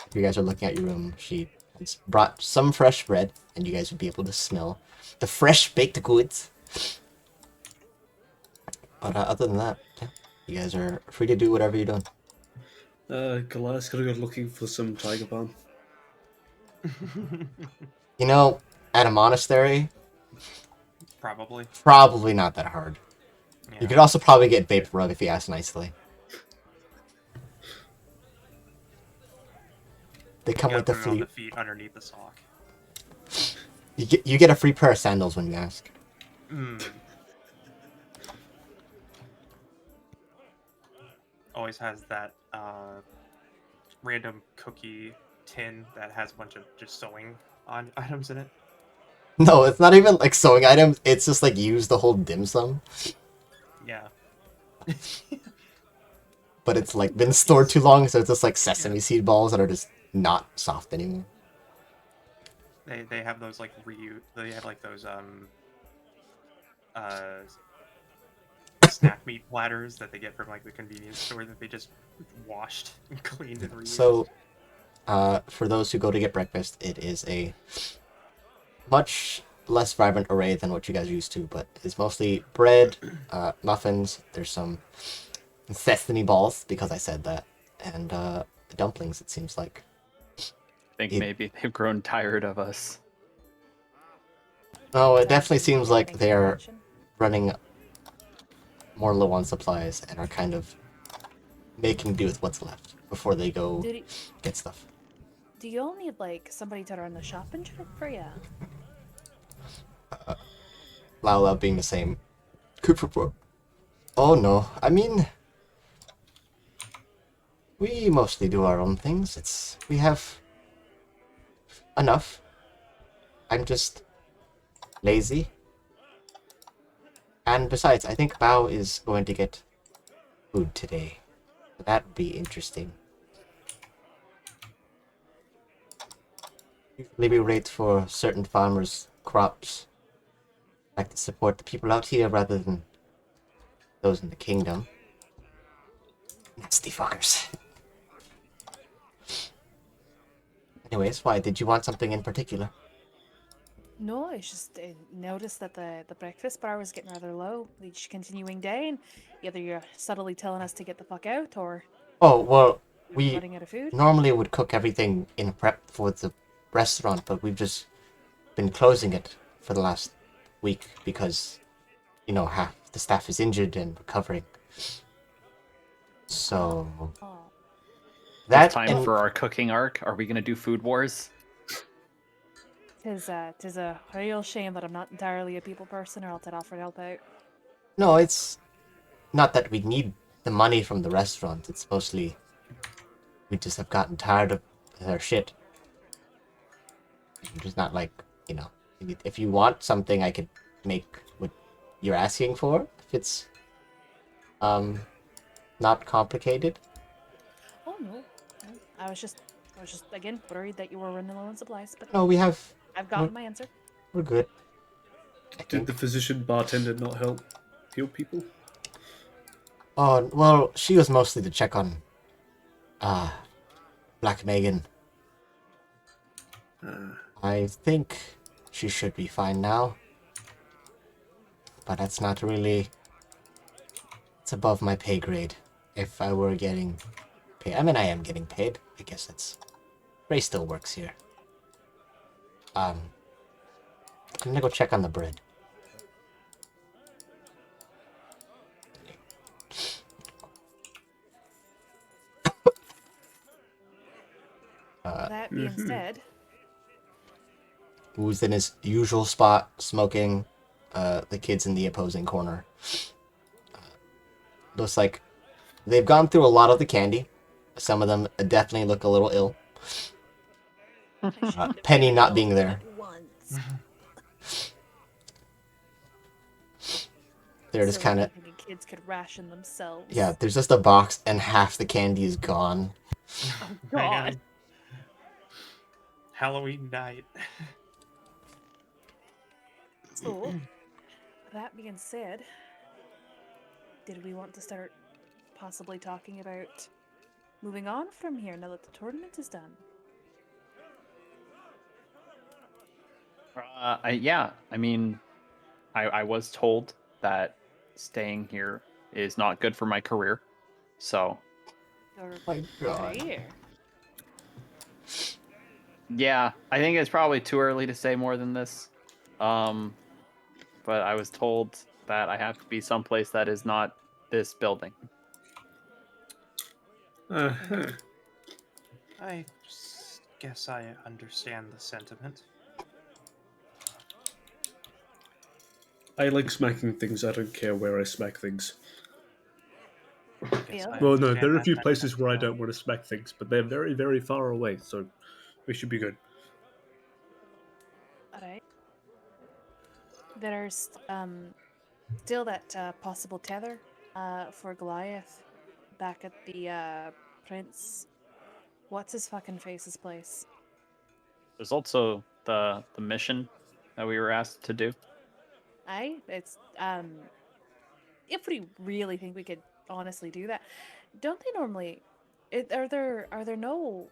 If you guys are looking at your room, she has brought some fresh bread, and you guys would be able to smell the fresh baked goods. But other than that, yeah, you guys are free to do whatever you're doing. Goliath's gonna go looking for some tiger balm. You know, at a monastery, Probably. probably not that hard. Yeah. You could also probably get vapor rub if you ask nicely. They come You with the gotta put it on free. the feet underneath the sock. You get a free pair of sandals when you ask. Always has that random cookie tin that has a bunch of just sewing on items in it. No, it's not even like sewing items. It's just like use the whole dim sum, Yeah. but it's like been stored too long, so it's just like sesame seed balls that are just not soft anymore. They have those like they have like those snack meat platters that they get from like the convenience store that they just washed and cleaned and reused. So, for those who go to get breakfast, it is a much less vibrant array than what you guys are used to, but it's mostly bread, muffins. There's some sesame balls because I said that, and dumplings. It seems like. I think maybe they've grown tired of us. No, it That's definitely actually seems what I like think they you are mentioned. running more low on supplies and are kind of making do with what's left before they go Dude, get stuff. do you all need like somebody to run the shopping trip for you? Lala being the same. Oh no, I mean, we mostly do our own things. We have enough. I'm just lazy. And besides, I think Bao is going to get food today. That'd be interesting. Usually we wait for certain farmers' crops. Like to support the people out here rather than those in the kingdom. Nasty fuckers. Anyways, why? Did you want something in particular? No, it's just I noticed that the breakfast bar was getting rather low each continuing day, and either you're subtly telling us to get the fuck out, or Oh, well, you're we running out of food. normally would cook everything in prep for the restaurant, but we've just been closing it for the last week because, you know, half the staff is injured and recovering. So, Oh, that It's time and for our cooking arc. Are we gonna do food wars? tis a real shame that I'm not entirely a people person, or else I'd offer to help out. no, it's not that we need the money from the restaurant. It's mostly we just have gotten tired of their shit. I'm just not like, you know, if you want something, I could make what you're asking for. If it's not complicated. Oh no, no, I was just again worried that you were running low on supplies, but No, we have. I've gotten my answer. We're good. I Did think. the physician bartender not help heal people? Oh well, she was mostly to check on Black Megan. I think she should be fine now. But that's not really. It's above my pay grade. If I were getting paid, I mean, I am getting paid. I guess it's. Ray still works here. I'm gonna go check on the bread. That being said, Who's in his usual spot smoking. The kids in the opposing corner. Looks like they've gone through a lot of the candy. Some of them definitely look a little ill. I shouldn't have Penny given not all being of them there. at once. They're just So kind of, thinking kids could ration themselves. yeah, there's just a box and half the candy is gone. Oh Man. God. Halloween night. So, that being said, did we want to start possibly talking about moving on from here now that the tournament is done? Yeah, I mean, I was told that staying here is not good for my career. So, Or My God. career? yeah, I think it's probably too early to say more than this. Um, but I was told that I have to be someplace that is not this building. Uh-huh. Guess I understand the sentiment. I like smacking things. I don't care where I smack things. Guess Phil? I Well, no, understand there are a that few sentiment places where I as well. don't want to smack things, but they're very, very far away, so we should be good. Alright. There's still that possible tether for Goliath back at the Prince. What's his fucking face's place? There's also the mission that we were asked to do. Aye, it's if we really think we could honestly do that, don't they normally? Are there no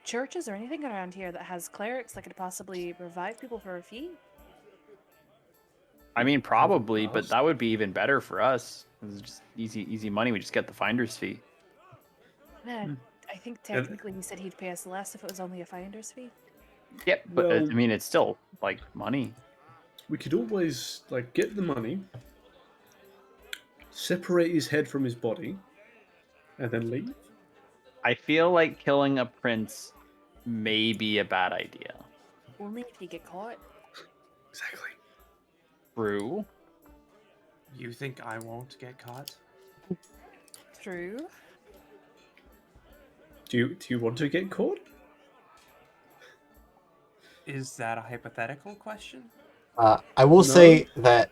churches or anything around here that has clerics that could possibly revive people for a fee? I mean, probably, but asked. that would be even better for us. It's just easy money. We just get the finder's fee. Nah, I think technically he said he'd pay us less if it was only a finder's fee. Yep, but Well- I mean, it's still like money. We could always get the money, separate his head from his body, and then leave. I feel like killing a prince may be a bad idea. Only if you get caught. Exactly. True. You think I won't get caught? True. Do you want to get caught? Is that a hypothetical question? I will No. say that,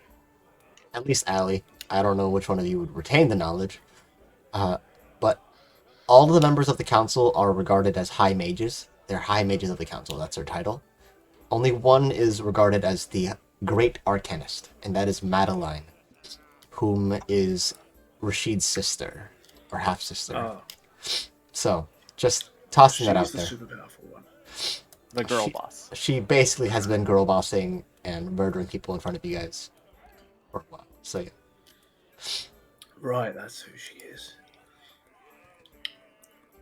at least Allie, I don't know which one of you would retain the knowledge, but all of the members of the council are regarded as high mages. They're high mages of the council, that's their title. Only one is regarded as the great arcanist, and that is Madeline, whom is Rashid's sister, or half-sister. Ah, So, just tossing that out she's the there. super powerful one. The girl She- boss. She basically has been girl bossing and murdering people in front of you guys for a while. So yeah. Right, that's who she is.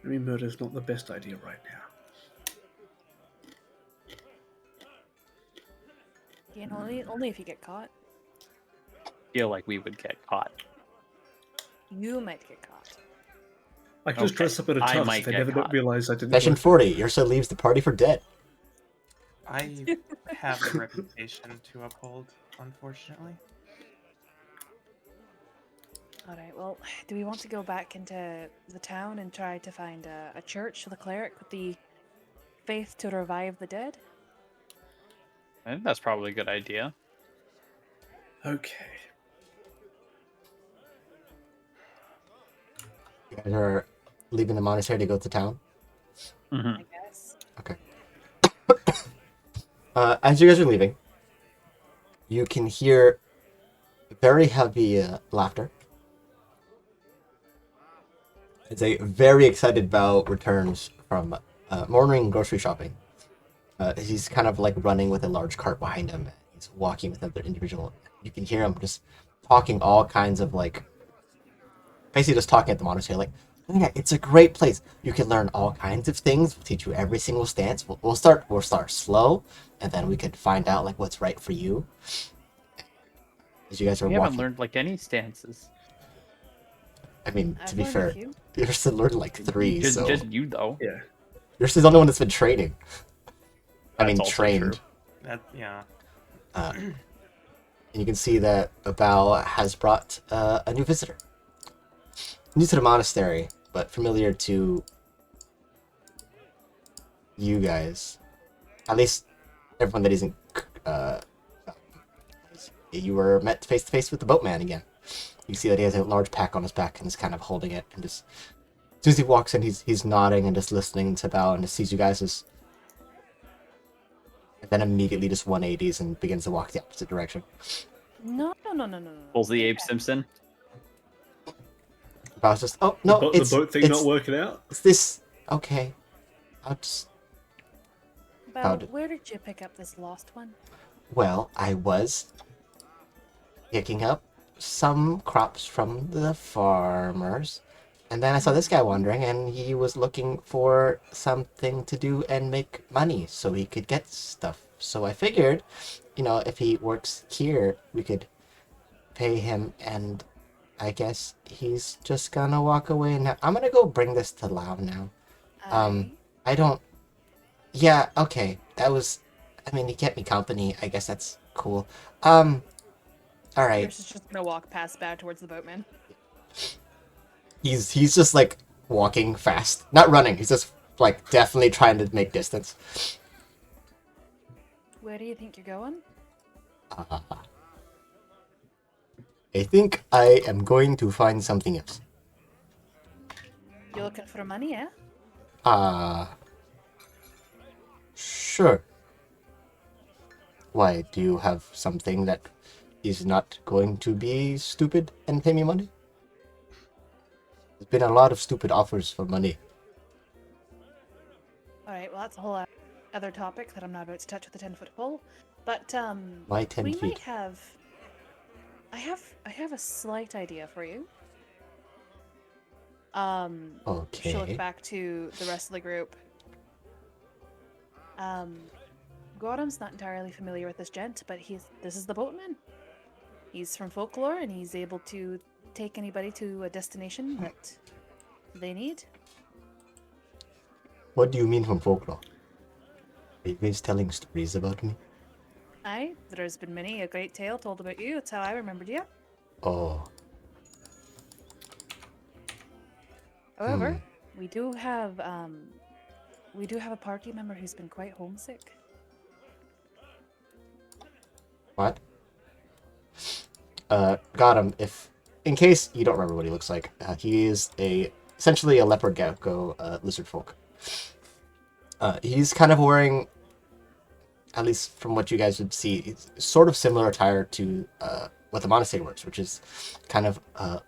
I mean, murder's not the best idea right now. Again, only if you get caught. Feel like we would get caught. You might get caught. I could just Okay, dress up in a I tux. might They get never caught. realize I didn't. Session work. 40, Ursa leaves the party for dead. I have a reputation to uphold, unfortunately. Alright, well, do we want to go back into the town and try to find a church with a cleric with the faith to revive the dead? I think that's probably a good idea. Okay. You guys are leaving the monastery to go to town. Hmm. I guess. Okay. As you guys are leaving, you can hear very heavy laughter. It's a very excited Bao returns from morning grocery shopping. He's kind of like running with a large cart behind him. He's walking with another individual. You can hear him just talking all kinds of basically just talking at the monastery. Like, oh yeah, it's a great place. You can learn all kinds of things. We'll teach you every single stance. We'll start slow, and then we could find out what's right for you. As you guys are We walking, haven't learned like any stances. I mean, I've to be learned a fair, few. you're still learning like 3, Just, so just you though. Yeah. you're still the only one that's been training. I mean, That's also trained. true. Yeah. And you can see that Bao has brought a new visitor. New to the monastery, but familiar to you guys. At least everyone that isn't you were met face to face with the boatman again. You see that he has a large pack on his back and is kind of holding it, and just as soon as he walks in, he's nodding and just listening to Bell, and just sees you guys as, and then immediately just 180s and begins to walk the opposite direction. No. Pulls the Abe Simpson. Bell's just, oh no, The boat thing not working out? It's this. Okay, I'll just. Belle, where did you pick up this lost one? Well, I was picking up some crops from the farmers, and then I saw this guy wandering, and he was looking for something to do and make money so he could get stuff. So I figured, if he works here, we could pay him, and I guess he's just gonna walk away now. I'm gonna go bring this to Lau now. I don't. Yeah, okay. That was. I mean, he kept me company. I guess that's cool. All right. Pierce is just gonna walk past Bao towards the boatman. He's just like walking fast, not running. He's just like definitely trying to make distance. Where do you think you're going? I think I am going to find something else. You're looking for money, eh? Sure. Why, do you have something that is not going to be stupid and pay me money? There's been a lot of stupid offers for money. Alright, well that's a whole other topic that I'm not about to touch with a 10-foot pole. But, Why 10 we feet? might have... I have a slight idea for you. Okay. She'll look back to the rest of the group. Gordon's not entirely familiar with this gent, but this is the boatman. He's from folklore, and he's able to take anybody to a destination that they need. What do you mean from folklore? Are you guys telling stories about me? Aye, there's been many a great tale told about you. That's how I remembered you. Oh. However, we do have a party member who's been quite homesick. What? Got him. In case you don't remember what he looks like, he is essentially a leopard gecko lizard folk. He's kind of wearing, at least from what you guys would see, it's sort of similar attire to what the monastery wears, which is kind of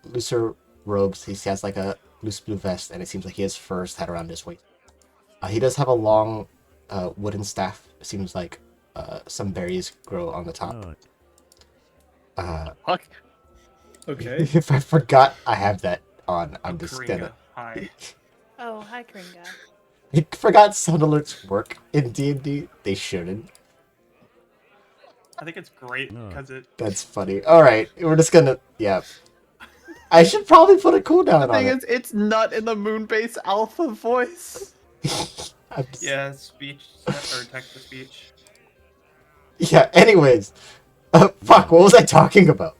looser robes. He has like a loose blue vest, and it seems like he has furs tied around his waist. He does have a long wooden staff. It seems like some berries grow on the top. Fuck. Okay. If I forgot I have that on, I'm just Karinga, gonna... hi. Oh, hi, Kringa. I forgot sound alerts work in D&D. They shouldn't. I think it's great because it. That's funny. Alright, we're just gonna... Yeah. I should probably put a cooldown The on thing it. is, it's not in the Moonbase Alpha voice. I'm just- Yeah, speech or text to speech. Yeah, anyways. Fuck, what was I talking about?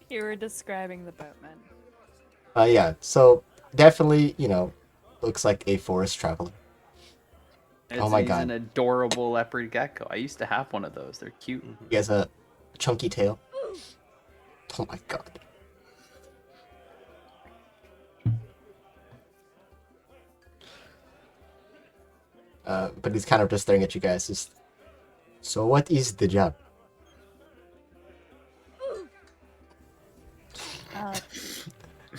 You were describing the boatman. Yeah, so definitely, looks like a forest traveler. Oh my He's God. an adorable leopard gecko. I used to have one of those. They're cute. He has a chunky tail. Oh my God. But he's kind of just staring at you guys. Just, so what is the job?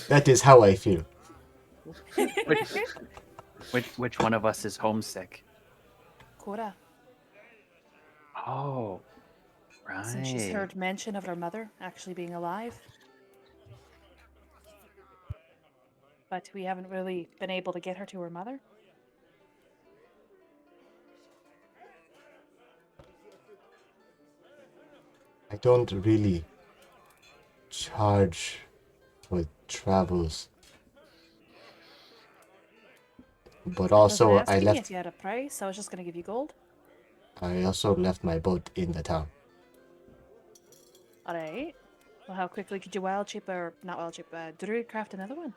That is how I feel. Which one of us is homesick? Cora, Oh, right. since she's heard mention of her mother actually being alive. But we haven't really been able to get her to her mother. I don't really charge for travels. But also, Wasn't asking left. if you had a price. I was just gonna give you gold. I also left my boat in the town. All right. Well, how quickly could you wild shape or not wild shape? Druid craft another one.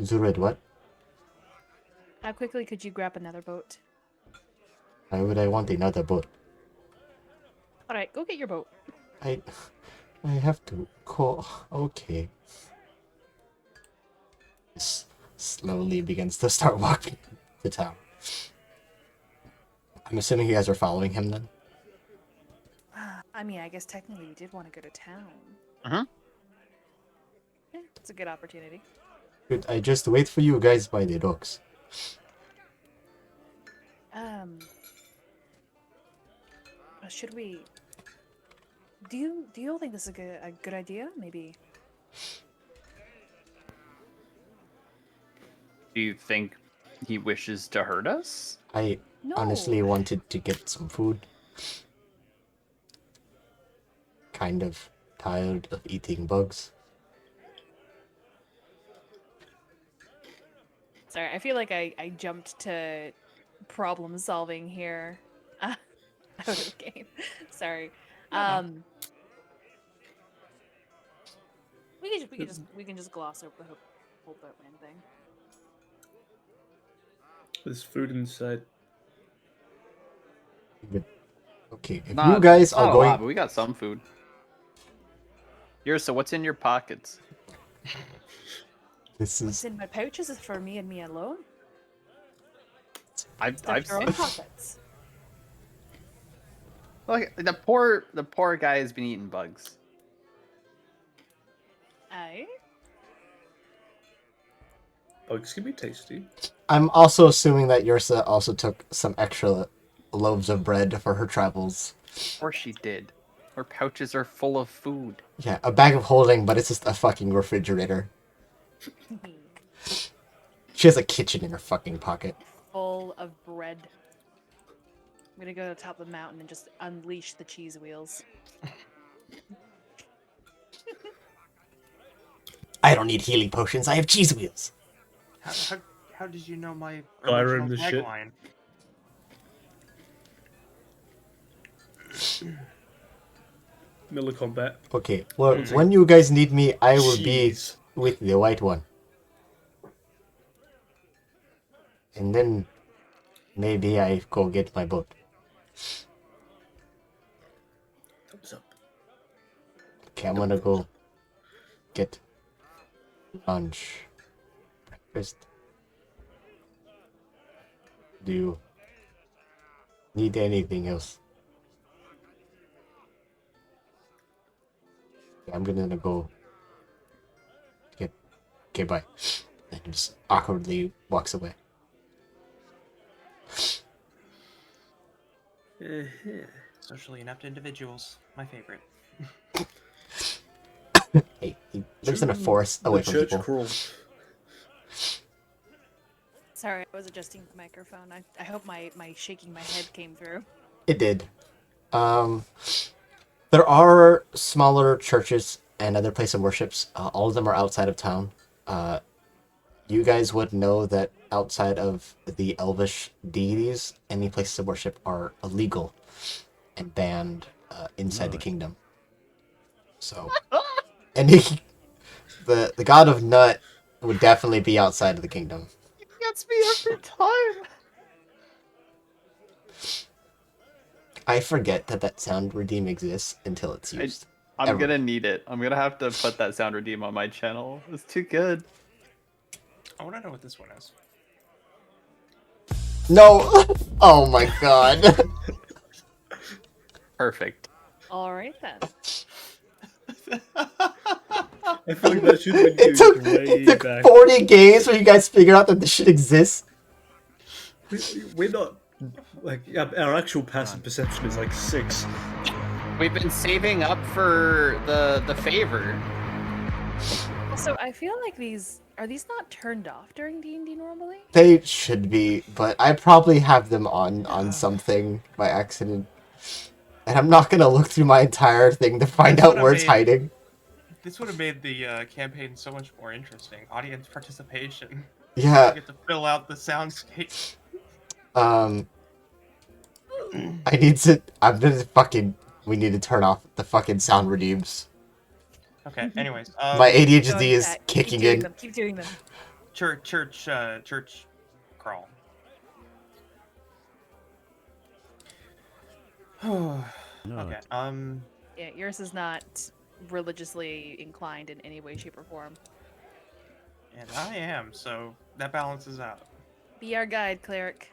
Zurid, what? How quickly could you grab another boat? Why would I want another boat? All right, go get your boat. I have to call. Okay. Slowly begins to start walking to town. I'm assuming you guys are following him then? I mean, I guess technically we did want to go to town. Mhm. Yeah, it's a good opportunity. Good, I just wait for you guys by the docks. Should we? Do you all think this is a good idea? Maybe. Do you think he wishes to hurt us? I No. honestly wanted to get some food. Kind of tired of eating bugs. Sorry, I feel like I jumped to problem solving here. Out of the game. Sorry. We can just gloss over the whole boatman thing. There's food inside. But, okay, if Not, you guys not are a going... lot, but we got some food. So what's in your pockets? This What's is... in my pouches is for me and me alone. I've Stuff your seen own pockets. like the poor guy has been eating bugs. Aye. Bugs can be tasty. I'm also assuming that Yursa also took some extra loaves of bread for her travels. Of course she did. Her pouches are full of food. Yeah, a bag of holding, but it's just a fucking refrigerator. She has a kitchen in her fucking pocket. Full of bread. I'm gonna go to the top of the mountain and just unleash the cheese wheels. I don't need healing potions, I have cheese wheels. How did you know my Skyrim original the shit. tagline? Miller combat. Okay, well, when you guys need me, I will Cheese. be with the white one. And then maybe I go get my boat. Thumbs up. Okay, I'm gonna go get lunch, breakfast. Do you need anything else? I'm gonna go get... Okay, bye. And just awkwardly walks away. Socially inept individuals, my favorite. Hey, he lives in a forest away The from church people. crawl. Sorry, I was adjusting the microphone. I hope my shaking my head came through. It did. There are smaller churches and other places of worships. All of them are outside of town. You guys would know that outside of the elvish deities, any places of worship are illegal and banned inside the kingdom. So, any the god of Nut would definitely be outside of the kingdom. He gets me every time. I forget that sound redeem exists until it's used. I'm gonna need it. I'm gonna have to put that sound redeem on my channel. It's too good. I want to know what this one is. No! Oh my god. Perfect. All right then. I feel like that should have been It used took, way it took back. 40 games for you guys to figure out that this shit exists. We're not like our actual passive perception is like 6. We've been saving up for the favor. Also, I feel like these not turned off during D&D normally? They should be, but I probably have them on something by accident. And I'm not gonna look through my entire thing to find That's out what I where it's made. hiding. This would have made the campaign so much more interesting. Audience participation. Yeah, You get to fill out the soundscape. we need to turn off the fucking sound redeems. Okay. Anyways, My ADHD Going is back. kicking Keep doing in. them. Keep doing them. church crawl. Okay. Yeah, yours is not religiously inclined in any way, shape, or form. And I am, so that balances out. Be our guide, cleric.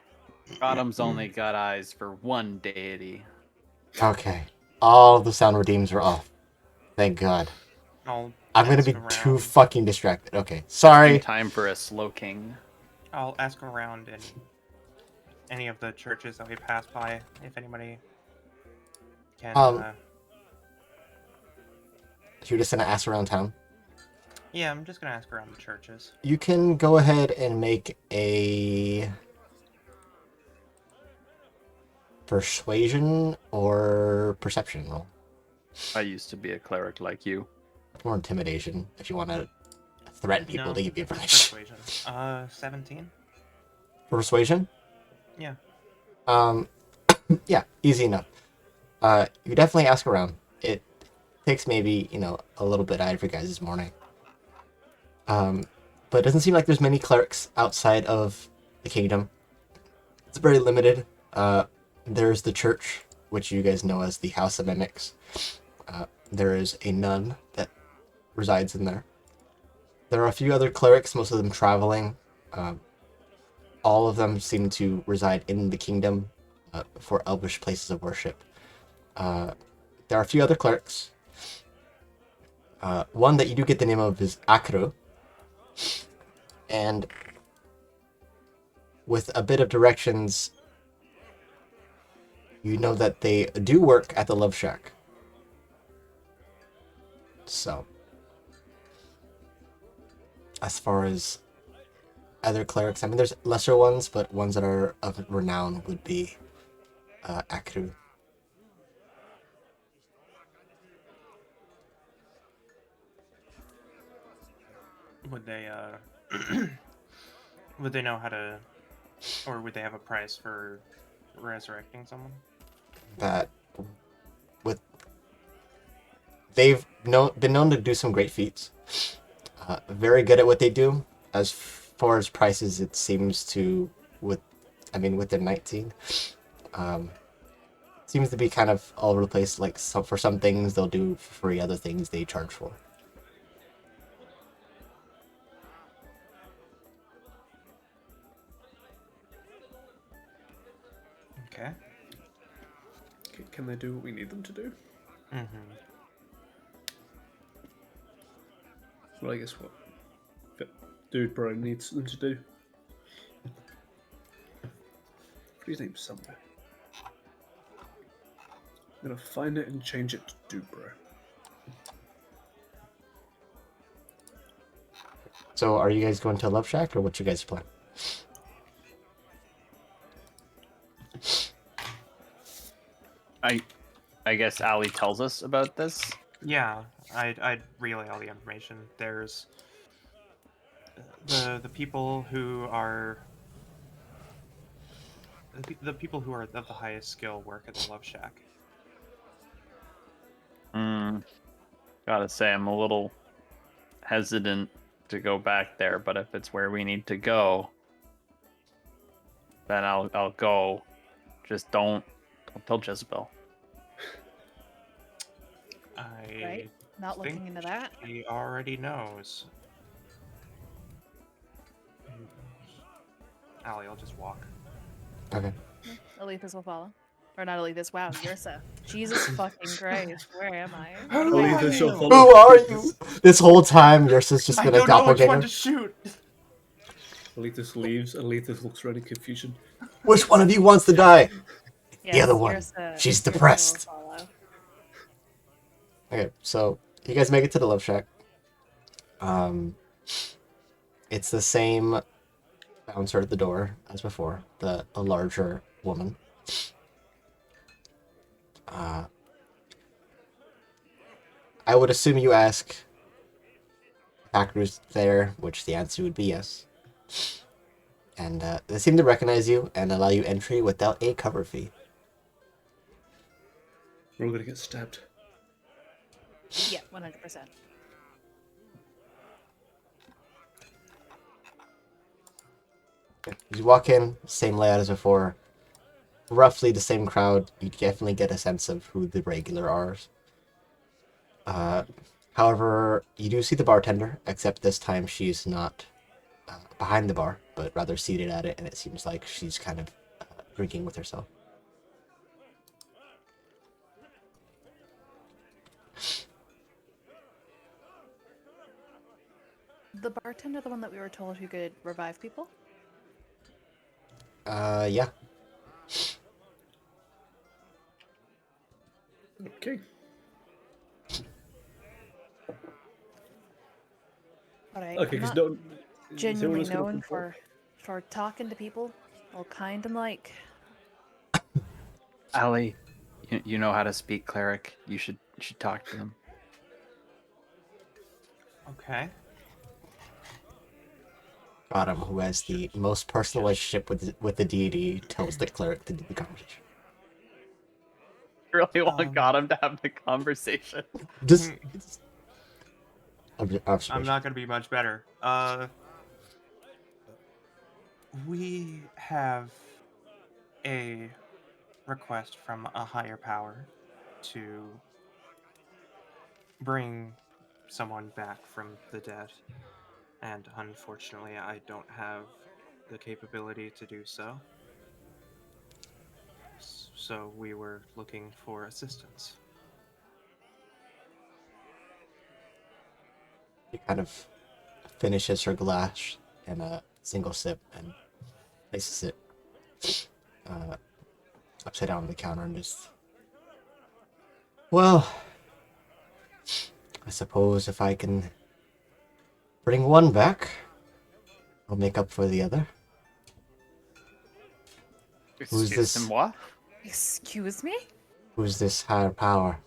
Rodham's only got eyes for one deity. Okay. All the sound redeems are off. Thank God. I'll I'm gonna ask be too around. fucking distracted. Okay. Sorry. Time for a slow king. I'll ask around in any of the churches that we pass by if anybody can. Um, You're just gonna ask around town. Yeah, I'm just gonna ask around the churches. You can go ahead and make a persuasion or perception roll. I used to be a cleric like you. More intimidation if you want to threaten people No, to give you just information. persuasion. 17. Persuasion? Yeah. Yeah, easy enough. You definitely ask around. It takes maybe, a little bit out of your guys' morning. But it doesn't seem like there's many clerics outside of the kingdom. It's very limited. There's the church, which you guys know as the House of Mimics. There is a nun that resides in there. There are a few other clerics, most of them traveling. All of them seem to reside in the kingdom for elvish places of worship. There are a few other clerics. One that you do get the name of is Akru. And with a bit of directions, you know that they do work at the Love Shack. So, as far as other clerics, I mean, there's lesser ones, but ones that are of renown would be Akru. Would they would they know how to, or would they have a price for resurrecting someone? That with been known to do some great feats. Very good at what they do. As far as prices, it seems to with their 19, seems to be kind of all over the place. Like for some things they'll do for free, other things they charge for. Okay. Can they do what we need them to do? Mm-hmm. Well, I guess what Dude Bro needs them to do. Put his name somewhere. I'm gonna find it and change it to Dude Bro. So, are you guys going to Love Shack, or what's your guys' plan? I guess Ali tells us about this. Yeah, I'd relay all the information. There's the people who are the people who are of the highest skill work at the Love Shack. Gotta say, I'm a little hesitant to go back there, but if it's where we need to go, then I'll go. Just don't tell Jezebel. Right? Not looking think into that. He already knows. Allie, I'll just walk. Okay. Alethus will follow. Or not Alethus, wow, Yursa. Jesus fucking Christ, where am I? Alethus shall follow. Who are you? This whole time, Yursa's just been a I don't know which one doppelganger. to shoot. Alethus leaves, and Alethus looks around in confusion. Which one of you wants to die? Yes, other one. Yursa- She's Yursa will depressed. follow. Okay, so you guys make it to the Love Shack. It's the same bouncer at the door as before, the larger woman. I would assume you ask Packers there, which the answer would be yes. And they seem to recognize you and allow you entry without a cover fee. We're all gonna get stabbed. Yeah, 100%. You walk in, same layout as before. roughly the same crowd. You definitely get a sense of who the regular are. However, you do see the bartender, except this time she's not behind the bar, but rather seated at it, and it seems like she's kind of drinking with herself. The bartender, the one that we were told who could revive people? Yeah. Okay. Alright, Okay, I'm because not no. is anyone genuinely else gonna known come forward? for talking to people all kind and like. Ali, you know how to speak cleric. You should talk to them. Okay. Autumn, who has the most personal relationship with the deity, tells the cleric to do the conversation. Really want Um, got him to have the conversation. Just I'm observation. not gonna be much better. We have a request from a higher power to bring someone back from the dead, and unfortunately, I don't have the capability to do so. So we were looking for assistance. She kind of finishes her glass in a single sip and places it upside down on the counter and just. Well, I suppose if I can bring one back, I'll make up for the other. Who's Excuse this? moi? Excuse me? Who's this higher power?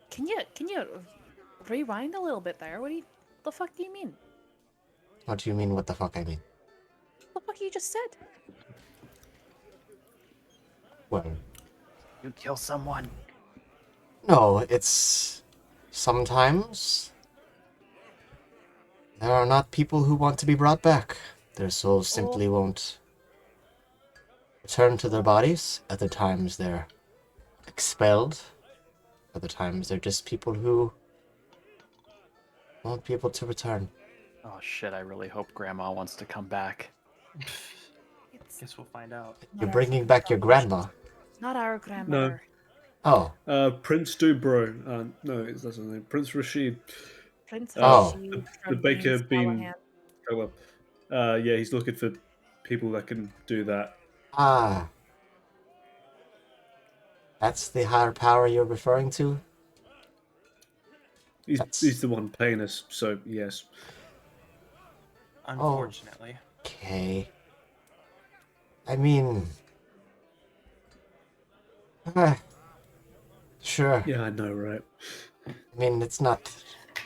Can you rewind a little bit there? The fuck do you mean? What do you mean? What the fuck I mean? The fuck you just said? Well, You kill someone. no, it's sometimes there are not people who want to be brought back. Their souls simply won't return to their bodies. Other times they're expelled. Other times they're just people who won't be able to return. Oh shit! I really hope Grandma wants to come back. It's Guess we'll find out. not You're our bringing fucking back your problem. grandma. Not our grandmother. Oh, Prince Dubro. No, that's his name. Prince Rashid. Prince Oh. Rashid The from baker Beans bean. Callahan. Oh well. Yeah, he's looking for people that can do that. ah. That's the higher power you're referring to? He's the one paying us, so yes. Unfortunately. Okay. I mean... ah, sure. Yeah, I know, right? I mean, it's not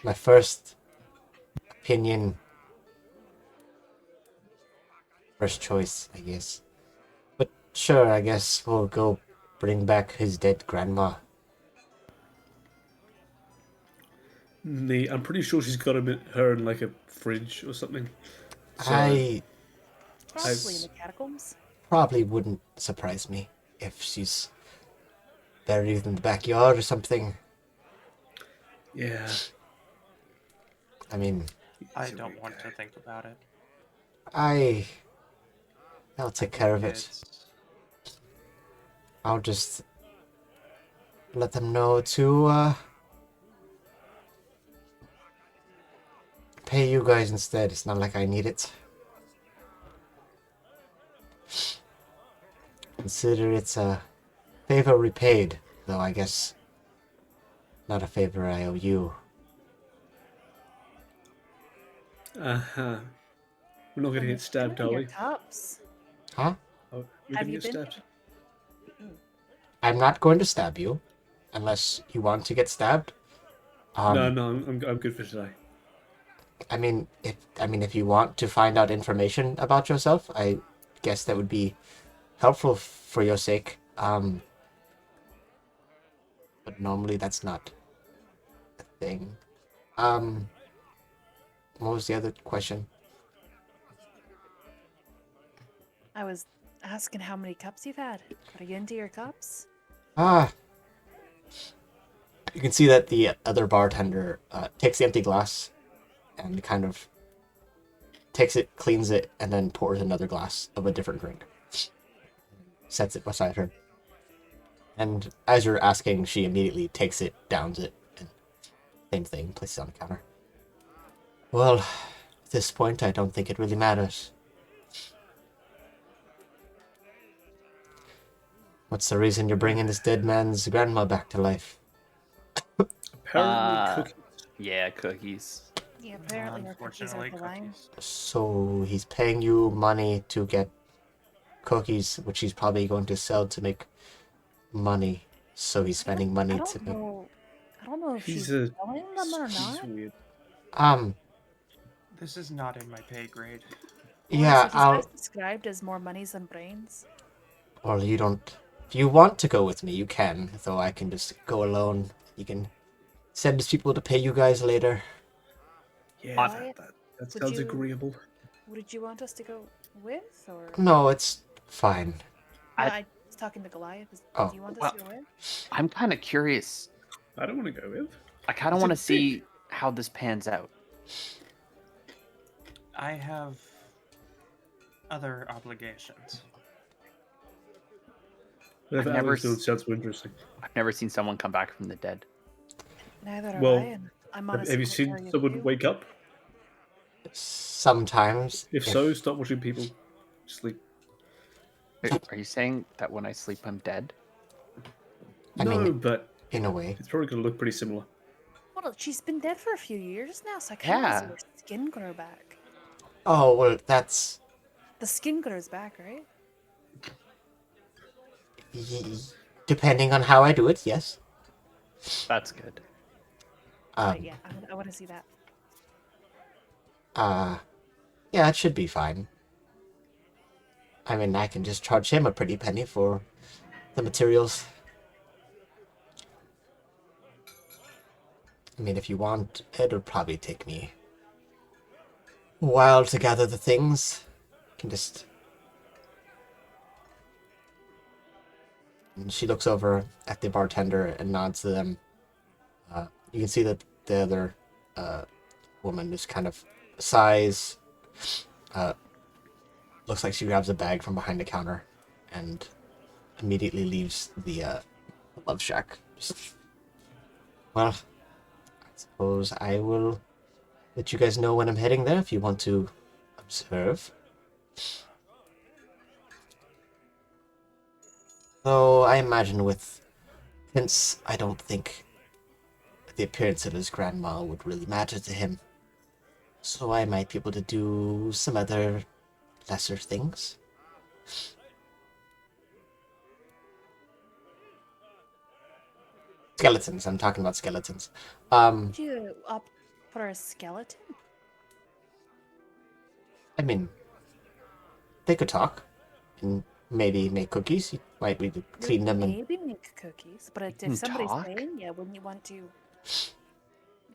my first opinion. First choice, I guess. But sure, I guess we'll go bring back his dead grandma. I'm pretty sure she's got her in like a fridge or something. So I Probably in the catacombs. probably wouldn't surprise me if she's buried in the backyard or something. yeah, I mean, I don't want to think about it. I'll take care of it. It's I'll just let them know to pay you guys instead. It's not like I need it. Consider it's a favor repaid, though I guess not a favor I owe you. uh-huh. We're not gonna get stabbed, are Doing we? your cups. Huh? Oh, we're Have gonna you get been? stabbed. I'm not going to stab you, unless you want to get stabbed. No, I'm good for today. I mean, if you want to find out information about yourself, I guess that would be helpful for your sake. But normally that's not a thing. What was the other question? I was asking how many cups you've had. Are you into your cups? Ah, you can see that the other bartender takes the empty glass and kind of takes it, cleans it, and then pours another glass of a different drink. Sets it beside her. And as you're asking, she immediately takes it, downs it, and same thing, places it on the counter. Well, at this point, I don't think it really matters. What's the reason you're bringing this dead man's grandma back to life? Apparently, Uh, cookies. Yeah, cookies. Yeah, apparently her cookies are Unfortunately, the line. cookies. So he's paying you money to get cookies, which he's probably going to sell to make money. So he's spending money I to don't make... know. I don't know if He's she's a. selling them or He's not. weird. This is not in my pay grade. Yeah, Honestly, he's best described as more monies than brains. Well, you don't... If you want to go with me, you can. Though I can just go alone. You can send his people to pay you guys later. Yeah, Wyatt, that would sounds you- agreeable. Would you want us to go with, or? No, it's fine. No, I- I was talking to Goliath. Oh, Do you want us well- to go with? I'm kind of curious. I don't want to go with. I kind of He's a want to see dick. how this pans out. I have other obligations. Whatever never Alex does s- sounds so interesting. I've never seen someone come back from the dead. Neither have Well, I, and I'm Have honestly you seen contrary to someone you. wake up? Sometimes. If so, stop watching people sleep. Are you saying that when I sleep, I'm dead? I No, mean, but in a way. it's probably going to look pretty similar. Well, she's been dead for a few years now, so I can't really see Yeah. her skin grow back. Oh, well, that's... The skin grows back, right? y- Depending on how I do it, yes. That's good. Right, yeah, I want to see that. Yeah, it should be fine. I mean, I can just charge him a pretty penny for the materials. I mean, if you want, it'll probably take me a while to gather the things. Can just... And she looks over at the bartender and nods to them. You can see that the other woman just kind of sighs. Looks like she grabs a bag from behind the counter and immediately leaves the love shack. Well, I suppose I will let you guys know when I'm heading there if you want to observe. Though I imagine with Prince, I don't think the appearance of his grandma would really matter to him. So I might be able to do some other lesser things. Skeletons, I'm talking about skeletons. Would you opt for a skeleton? I mean, they could talk and maybe make cookies. You might be to clean them and... Maybe make cookies, but if can somebody's talk? paying you, wouldn't you want to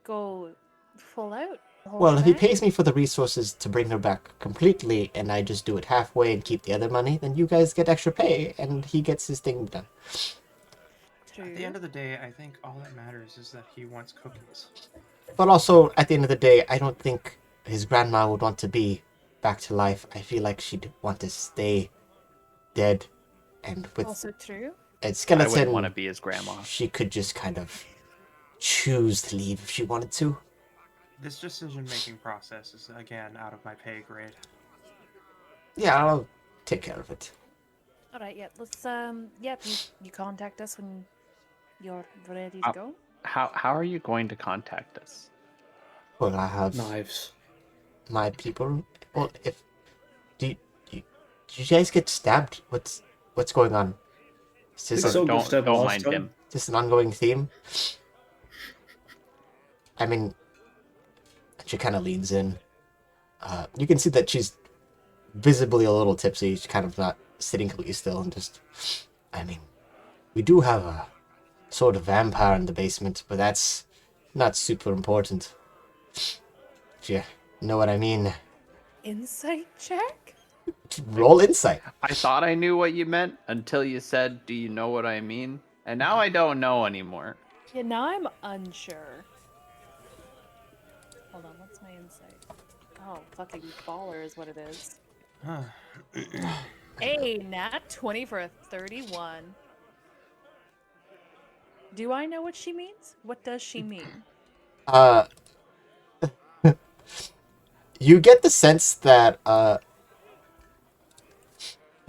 go full out? the whole Well, if he shebang? pays me for the resources to bring her back completely and I just do it halfway and keep the other money, then you guys get extra pay and he gets his thing done. True. At the end of the day, I think all that matters is that he wants cookies. But also, at the end of the day, I don't think his grandma would want to be back to life. I feel like she'd want to stay dead. And with Also true. a I skeleton, wouldn't want to be his grandma. she could just kind of choose to leave if she wanted to. This decision-making process is, again, out of my pay grade. Yeah, I'll take care of it. All right, yeah. Let's you contact us when you're ready to go. How are you going to contact us? Well, I have Knives. my people. Well, if do you guys get stabbed? What's going on? Is this, Think so. got stabbed Don't last mind time. him. is this an ongoing theme? I mean, she kind of leans in. You can see that she's visibly a little tipsy. She's kind of not sitting completely still and just... I mean, we do have a sort of vampire in the basement, but that's not super important. If you know what I mean. Insight check. Roll insight. I thought I knew what you meant until you said, "Do you know what I mean?" And now I don't know anymore. Yeah, now I'm unsure. Hold on, what's my insight? Oh, fucking baller is what it is. Hey, nat 20 for a 31. Do I know what she means? What does she mean? Uh, you get the sense that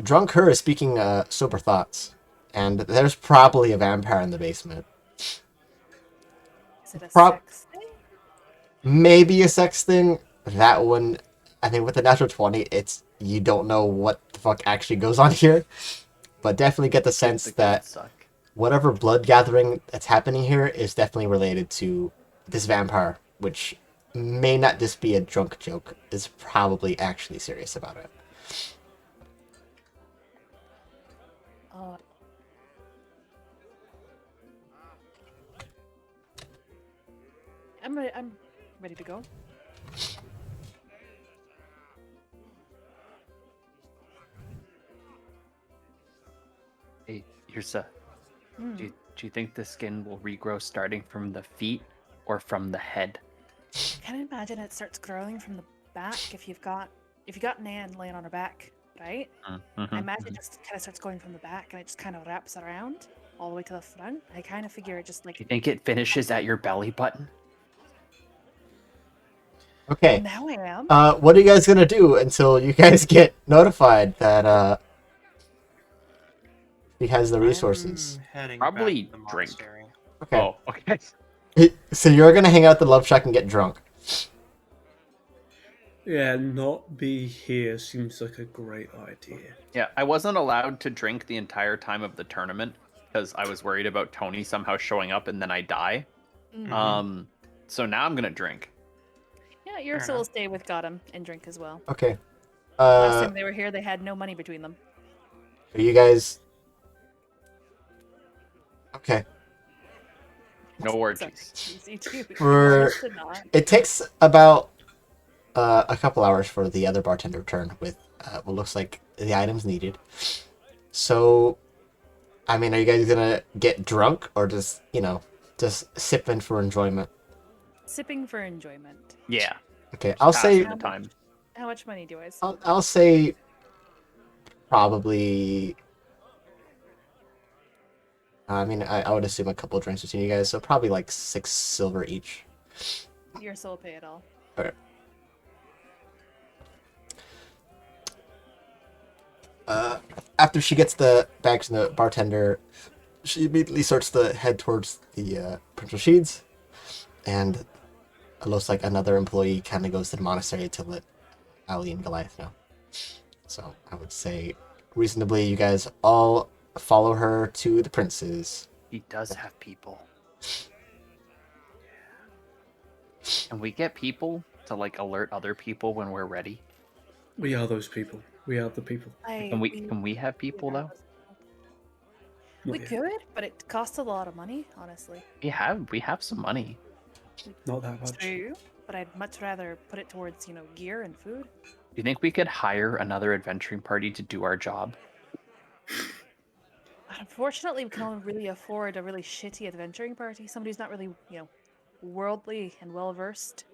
drunk her is speaking sober thoughts, and there's probably a vampire in the basement. Is it a Prob- sex thing? Maybe a sex thing. That one, I think, with the natural 20, it's you don't know what the fuck actually goes on here, but definitely get the sense The that kids suck. whatever blood gathering that's happening here is definitely related to this vampire, which may not just be a drunk joke, is probably actually serious about it. Oh. I'm ready to go. Hey, Yrsa, Hmm. do you think the skin will regrow starting from the feet or from the head? I can imagine it starts growing from the back if you got Nan laying on her back, right? I imagine it just kind of starts going from the back and it just kind of wraps around all the way to the front. I kind of figure it just Do like you think it finishes at your belly button? Okay. now I am. What are you guys gonna do until you guys get notified that he has the resources? I'm heading Probably back to the drink. monastery. Okay. Oh, okay. So you're gonna hang out at the love shack and get drunk. Yeah, not be here seems like a great idea. Yeah, I wasn't allowed to drink the entire time of the tournament because I was worried about Tony somehow showing up and then I die. Mm. So now I'm gonna drink. Yeah, your Fair soul will enough. stay with Gotham and drink as well. Okay. Last time they were here, they had no money between them. Are you guys? Okay. No Sorry, orgies. easy too. For To not. it takes about a couple hours for the other bartender to return with what looks like the items needed. So, I mean, are you guys gonna get drunk or just just sipping for enjoyment? Sipping for enjoyment. Yeah. Okay, Just I'll passing say the time. How much money do I spend? I'll say probably. I mean, I would assume a couple of drinks between you guys, so probably like 6 silver each. Your soul pay it all. Okay. After she gets the bags from the bartender, she immediately starts to head towards the Prince Rashid's, and it looks like another employee kind of goes to the monastery to let Ali and Goliath know. So I would say, reasonably, you guys all follow her to the prince's. He does have people. Can we get people to like alert other people when we're ready? We are those people. We are the people. Can we have people though? Not We yet. could, but it costs a lot of money, honestly. We have some money. Not that much. True, but I'd much rather put it towards, gear and food. Do you think we could hire another adventuring party to do our job? Unfortunately, we can only really afford a really shitty adventuring party. Somebody who's not really, worldly and well versed.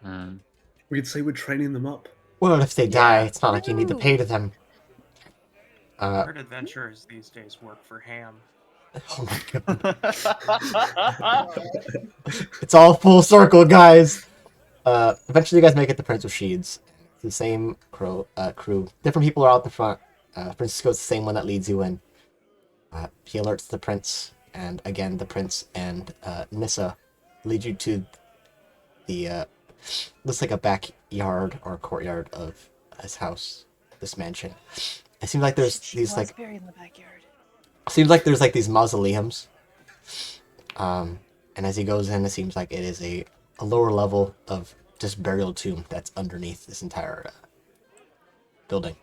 We could say we're training them up. Well, if they die, Yeah. it's not like you need to pay to them. Heard adventurers these days work for Ham. Oh my god. It's all full circle, guys. Eventually, you guys make it to Prince Rashid's. It's the same crew. Different people are out the front. Francisco's the same one that leads you in. He alerts the prince, and again, the prince and Nissa lead you to the looks like a backyard or courtyard of his house, this mansion. It seems like there's She these was buried in the backyard. seems like there's like these mausoleums. And as he goes in, it seems like it is a lower level of just burial tomb that's underneath this entire building.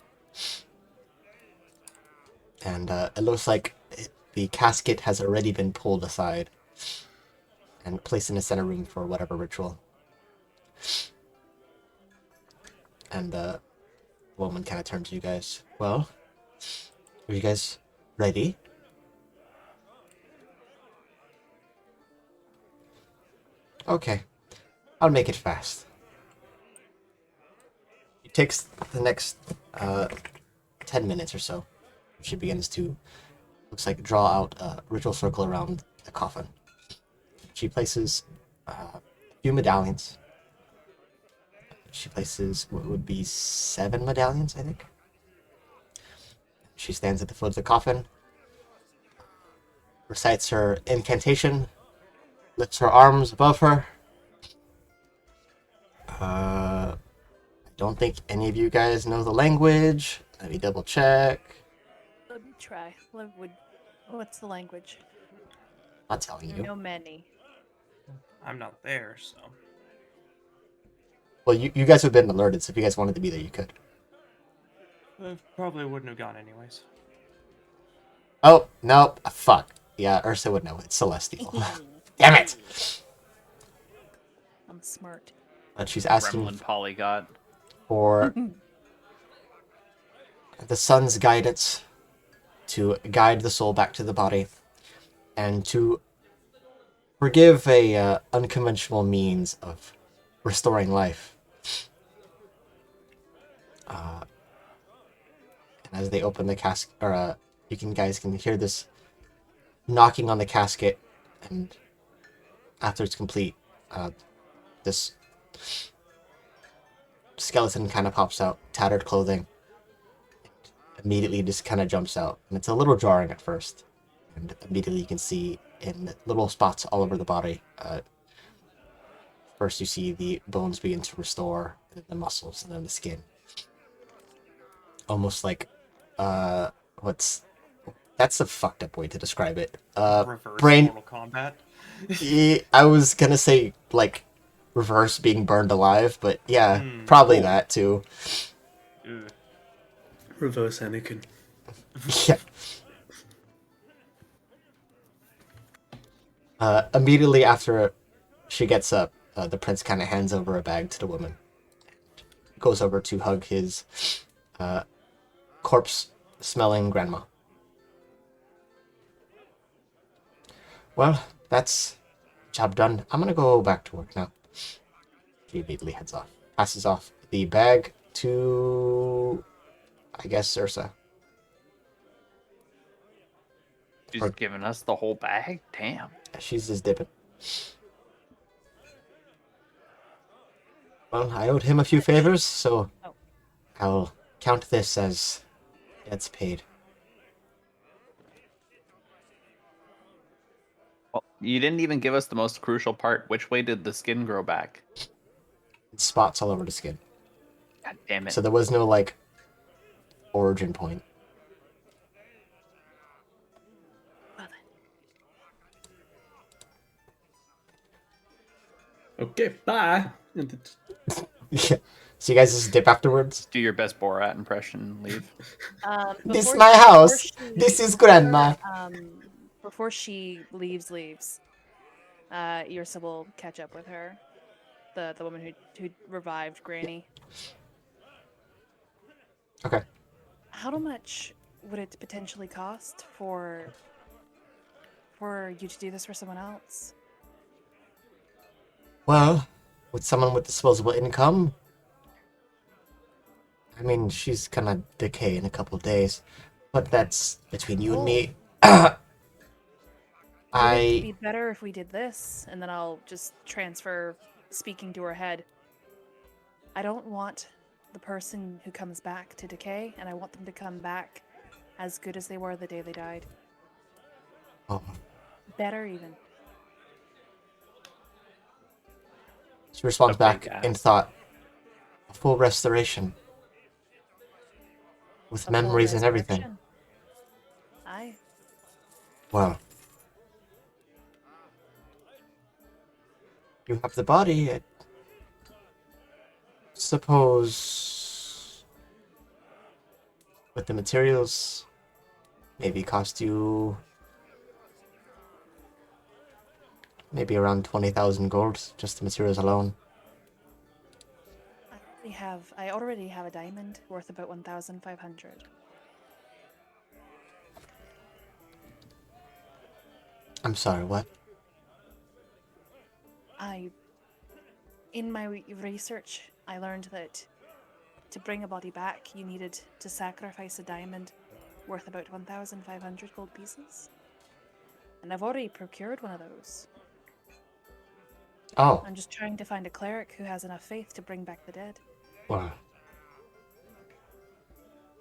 And it looks like the casket has already been pulled aside and placed in the center room for whatever ritual. And The woman kind of turns to you guys. Well, are you guys ready? Okay, I'll make it fast. It takes the next 10 minutes or so. She begins to, looks like, draw out a ritual circle around the coffin. She places a few medallions. She places what would be 7 medallions, I think. She stands at the foot of the coffin, recites her incantation, lifts her arms above her. I don't think any of you guys know the language. Let me double check. Let me try. What's the language? Not telling I you. know many. I'm not there, so. Well, you guys have been alerted, so if you guys wanted to be there, you could. Probably wouldn't have gone anyways. Oh, nope. Fuck. Yeah, Ursa would know. It's Celestial. Damn it! I'm smart. But she's asking Gremlin polygot. for the sun's guidance to guide the soul back to the body and to forgive a unconventional means of restoring life. And as they open the casket, or guys can hear this knocking on the casket, and after it's complete, this skeleton kind of pops out, tattered clothing, immediately just kind of jumps out, and it's a little jarring at first, and immediately you can see in little spots all over the body. First you see the bones begin to restore, and then the muscles, and then the skin. Almost like, that's a fucked up way to describe it. Reverse brain. Mortal Kombat. I was gonna say, like, reverse being burned alive, but yeah, probably that too. Ugh. Reverse Anakin. Yeah. Immediately after she gets up, the prince kind of hands over a bag to the woman. Goes over to hug his corpse-smelling grandma. Well, that's job done. I'm gonna go back to work now. She immediately heads off. Passes off the bag to, I guess, Ursa. She's Or- giving us the whole bag? Damn. She's just dipping. Well, I owed him a few favors, so Oh. I'll count this as debts paid. Well, you didn't even give us the most crucial part. Which way did the skin grow back? Spots all over the skin. God damn it. So there was no, like, origin point. Well then. Okay, bye. And Yeah. So you guys just dip afterwards? Do your best Borat impression and leave. This Before my she- house. before This is grandma. Before she leaves, Yrsa will catch up with her, the woman who revived Granny. Okay. How much would it potentially cost for you to do this for someone else? Well, with someone with disposable income, I mean, she's gonna decay in a couple days, but that's between you and me. Would it I be better if we did this, and then I'll just transfer speaking to her head? I don't want the person who comes back to decay, and I want them to come back as good as they were the day they died. oh, Better even. she responds A back big in ass. thought. A full restoration. With A full memories and everything. resurrection. Aye. Well, you have the body. I suppose with the materials, maybe cost you maybe around 20,000 gold, just the materials alone. I don't really already have a diamond worth about 1,500. I'm sorry, what? In my research, I learned that to bring a body back, you needed to sacrifice a diamond worth about 1,500 gold pieces. And I've already procured one of those. Oh, I'm just trying to find a cleric who has enough faith to bring back the dead. well.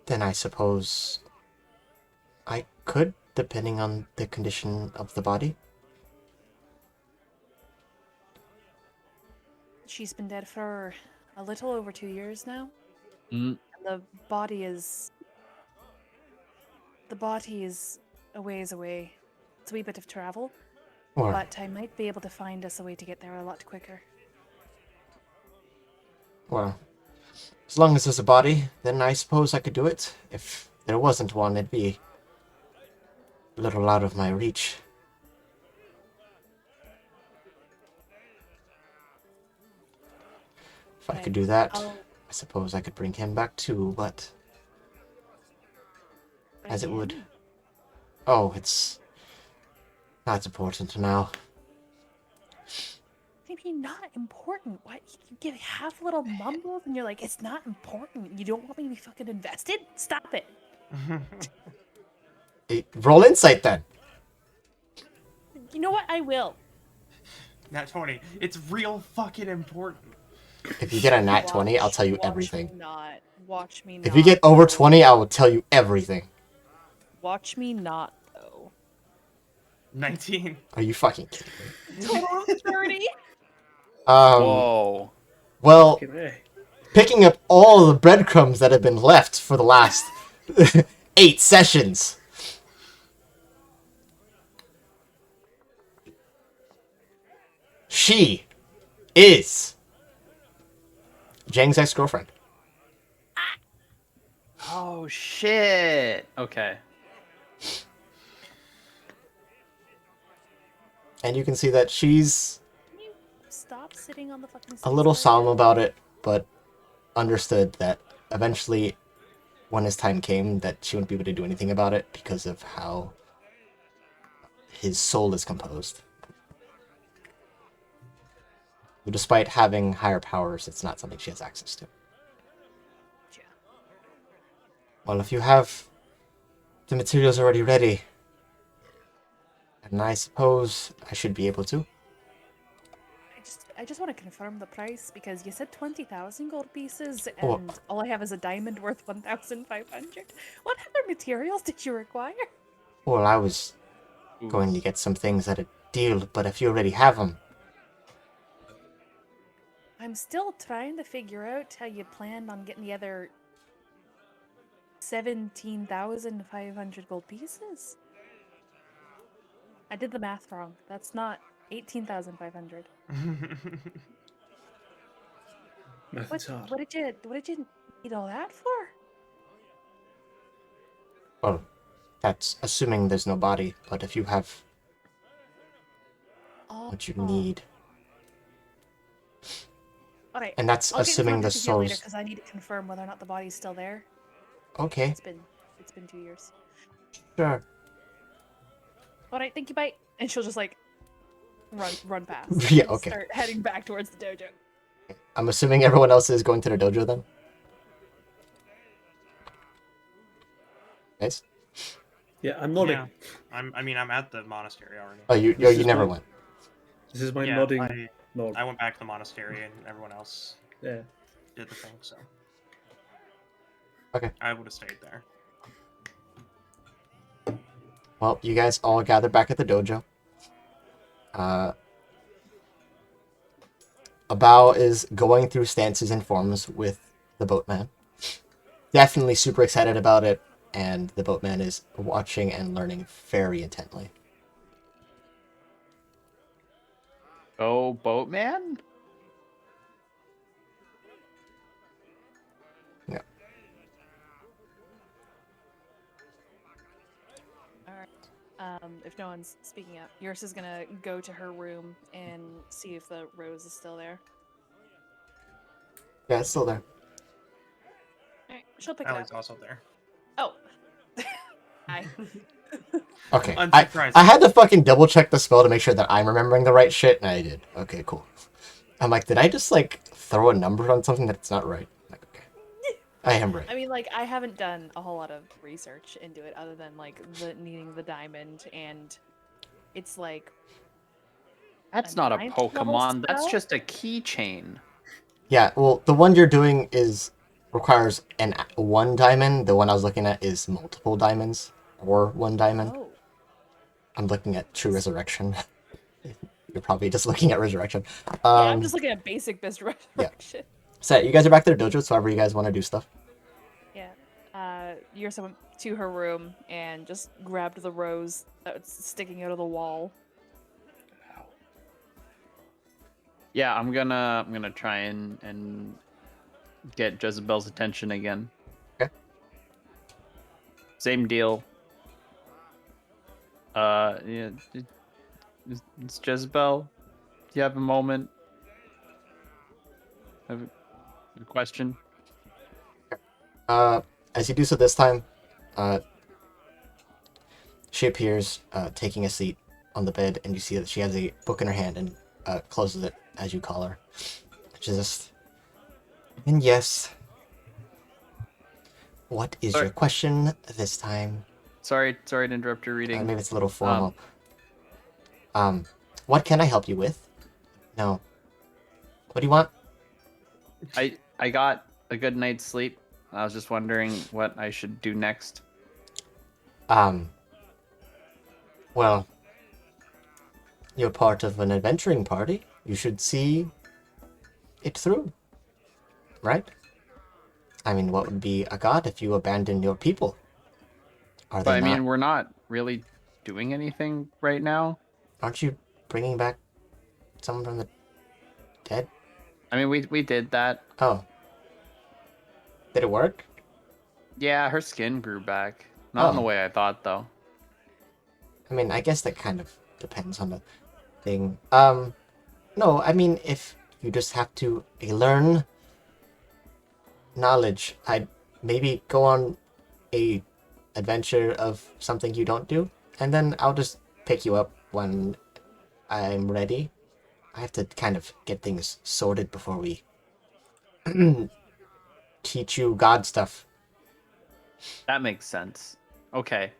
Then I suppose I could, depending on the condition of the body. She's been dead for a little over 2 years now. Mm. And the body is a ways away. It's a wee bit of travel, Or, but I might be able to find us a way to get there a lot quicker. well, as long as there's a body, then I suppose I could do it. If there wasn't one, it'd be a little out of my reach. If I Right. could do that, I'll I suppose I could bring him back too, but bring as it you would. in. Oh, it's not important now. Maybe not important. What? You give half little mumbles and you're like, it's not important. You don't want me to be fucking invested? Stop it. Roll insight then. You know what? I will. Nat 20. It's real fucking important. If you get a nat 20, I'll tell you Watch everything. Me not. Watch me not. If you get over though. 20, I will tell you everything. Watch me not, though. 19. Are you fucking kidding me? Total 30. Whoa. Well, Fucking A. picking up all the breadcrumbs that have been left for the last 8 sessions. She is Jang's ex-girlfriend. Oh shit. Okay. And you can see that she's Can you stop sitting on the fucking a little seesaw solemn again? about it, but understood that eventually, when his time came, that she wouldn't be able to do anything about it because of how his soul is composed. Despite having higher powers, it's not something she has access to. Yeah. Well, if you have the materials already ready, and I suppose I should be able to. I just want to confirm the price because you said 20,000 gold pieces Oh. and all I have is a diamond worth 1,500. What other materials did you require? Well, I was going to get some things at a deal, but if you already have them, I'm still trying to figure out how you planned on getting the other 17,500 gold pieces. I did the math wrong. That's not 18,500. Math is hard. What did you need all that for? well, that's assuming there's no body, but if you have Oh, what you need, All right. and that's I'll get in assuming the contact with you later souls. because I need to confirm whether or not the body's still there. Okay, It's been 2 years. sure. All right, thank you, bye. And she'll just like run past. Yeah, and okay. Start heading back towards the dojo. I'm assuming everyone else is going to the dojo then? Guys? Yeah, I'm nodding. Yeah. I'm at the monastery already. Oh, you This is never my- went. This is my Yeah, nodding nod. I went back to the monastery and everyone else Yeah. did the thing, so. Okay. I would have stayed there. Well, you guys all gather back at the dojo. Abao is going through stances and forms with the boatman. Definitely super excited about it, and the boatman is watching and learning very intently. Oh, boatman? Yeah. All right. If no one's speaking up, yours is gonna go to her room and see if the rose is still there. Yeah, it's still there. Alright, she'll pick it Allie's up. also there. Oh. Hi. Okay. I Unsurprising. had to fucking double check the spell to make sure that I'm remembering the right shit, and I did. Okay, cool. I'm like, did I just like throw a number on something that's not right? Like, okay. I am right. I mean, like, I haven't done a whole lot of research into it other than, like, the needing the diamond, and it's like... That's a not a 9th level Pokemon. That's spell? just a keychain. Yeah, well, the one you're doing requires one diamond. The one I was looking at is multiple diamonds or one diamond. Oh. I'm looking at True Resurrection. You're probably just looking at Resurrection. Yeah, I'm just looking at basic best resurrection. So you guys are back to the dojo, so however you guys want to do stuff. Yeah. Yursa went to her room and just grabbed the rose that's sticking out of the wall. Yeah, I'm gonna try and get Jezebel's attention again. Okay. Same deal. Yeah, it's Jezebel. Do you have a moment? Have a question? As you do so this time, she appears, taking a seat on the bed, and you see that she has a book in her hand and closes it as you call her. Just, and yes. What is Sorry. your question this time? Sorry to interrupt your reading. Maybe it's a little formal. What can I help you with? No. What do you want? I got a good night's sleep. I was just wondering what I should do next. Well, you're part of an adventuring party. You should see it through. Right? I mean, what would be a god if you abandon your people? Are But they I not? mean, we're not really doing anything right now. Aren't you bringing back someone from the dead? I mean, we did that. Oh. Did it work? Yeah, her skin grew back. Not in the Oh. way I thought, though. I mean, I guess that kind of depends on the thing. No, I mean, if you just have to learn knowledge, I'd maybe go on a adventure of something you don't do, and then I'll just pick you up when I'm ready. I have to kind of get things sorted before we teach you God stuff. That makes sense. Okay.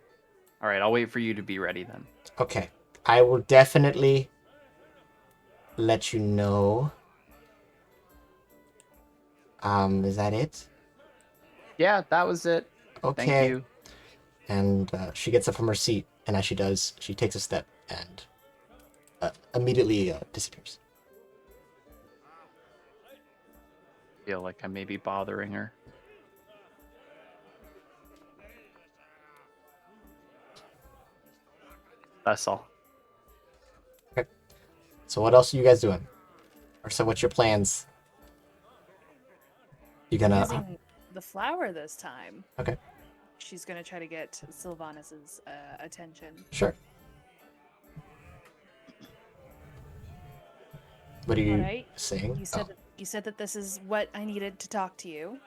All right, I'll wait for you to be ready then. Okay, I will definitely let you know. Is that it? Yeah, that was it. Okay. Thank you. And she gets up from her seat, and as she does, she takes a step and immediately disappears. Feel like I may be bothering her. That's all. So what else are you guys doing? Or so what's your plans? You gonna... Using the flower this time. Okay. She's gonna try to get Sylvanus's attention. Sure. What are you Alright. saying? You said that this is what I needed to talk to you.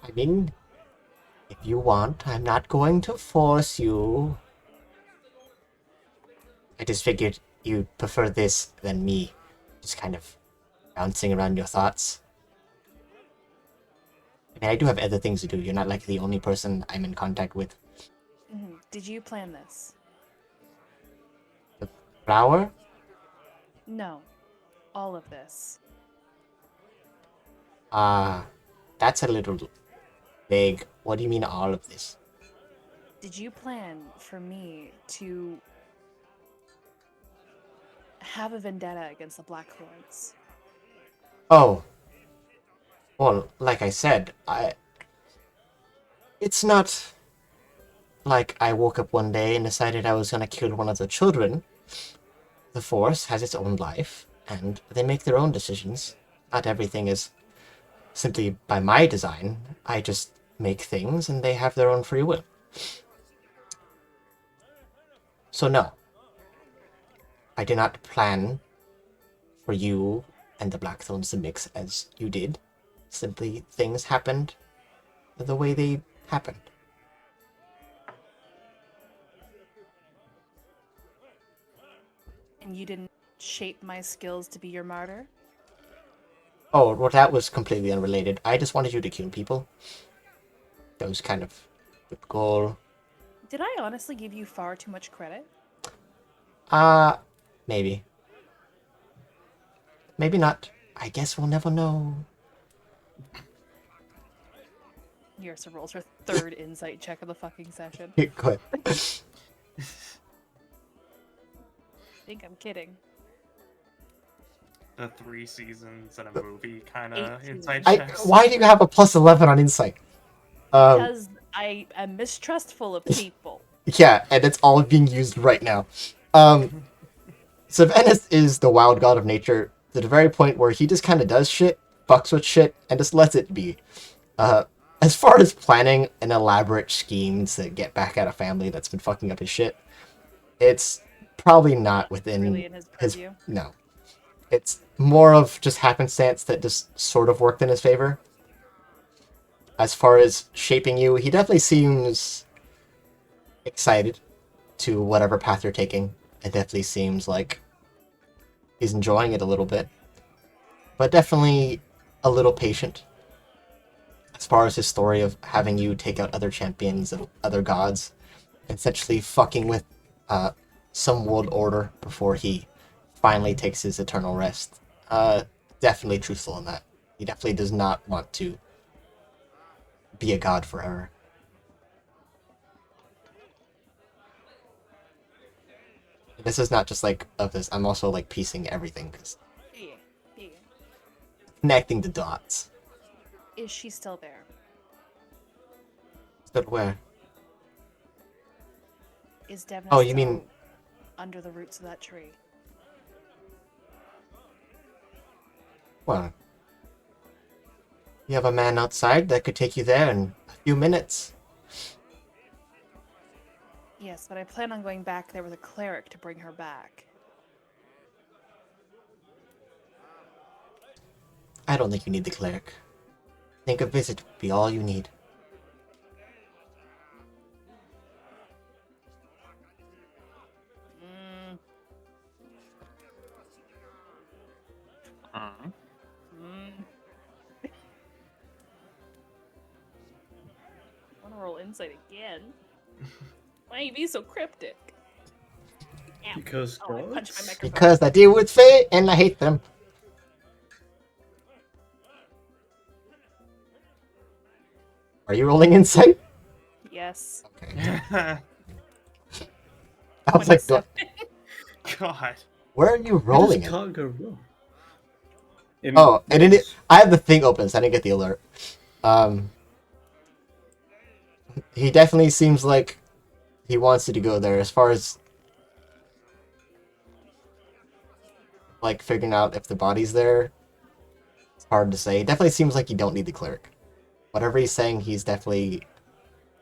I mean, if you want, I'm not going to force you. I just figured you'd prefer this than me just kind of bouncing around your thoughts. I mean, I do have other things to do. You're not like the only person I'm in contact with. Mm-hmm. Did you plan this? The flower? No. All of this. That's a little vague. What do you mean all of this? Did you plan for me to have a vendetta against the Blackhorns? Oh. Well, like I said, it's not like I woke up one day and decided I was gonna kill one of the children. The Force has its own life, and they make their own decisions. Not everything is simply by my design. I just make things, and they have their own free will. So no. I did not plan for you and the Blackthorns to mix as you did. Simply things happened the way they happened. And you didn't shape my skills to be your martyr? Oh, well, that was completely unrelated. I just wanted you to kill people. That was kind of the goal. Did I honestly give you far too much credit? Maybe. Maybe not. I guess we'll never know. Yarsa rolls her third insight check of the fucking session. Go ahead. I think I'm kidding. The 3 seasons and a movie kind 8 of seasons. inside I, checks. why do you have a plus 11 on insight? Because I am mistrustful of people. Yeah, and it's all being used right now. So Venice is the wild god of nature to the very point where he just kind of does shit, fucks with shit, and just lets it be. As far as planning an elaborate scheme to get back at a family that's been fucking up his shit, it's probably not within Really in his purview. No. It's more of just happenstance that just sort of worked in his favor. As far as shaping you, he definitely seems excited to whatever path you're taking. It definitely seems like he's enjoying it a little bit. But definitely a little patient. As far as his story of having you take out other champions of other gods, essentially fucking with some world order before he finally takes his eternal rest. Definitely truthful in that. He definitely does not want to be a god forever. This is not just like of this. I'm also like piecing everything, because Yeah, yeah. connecting the dots. Is she still there? But where? Is Devna Oh, you still mean- under the roots of that tree? Well, you have a man outside that could take you there in a few minutes. Yes, but I plan on going back there with a cleric to bring her back. I don't think you need the cleric. I think a visit would be all you need. Mm, Uh-huh. mm. I want to roll insight again. Why you be so cryptic? Ow. Because Oh, I punched my gods? microphone. Because I deal with fate and I hate them. Are you rolling insight? Yes. Okay. I was like, 27. God. where are you You just rolling it? can't go wrong. Oh, and then Yes. I have the thing open, so I didn't get the alert. He definitely seems like he wants you to go there. As far as like figuring out if the body's there, it's hard to say. It definitely seems like you don't need the cleric. Whatever he's saying, he's definitely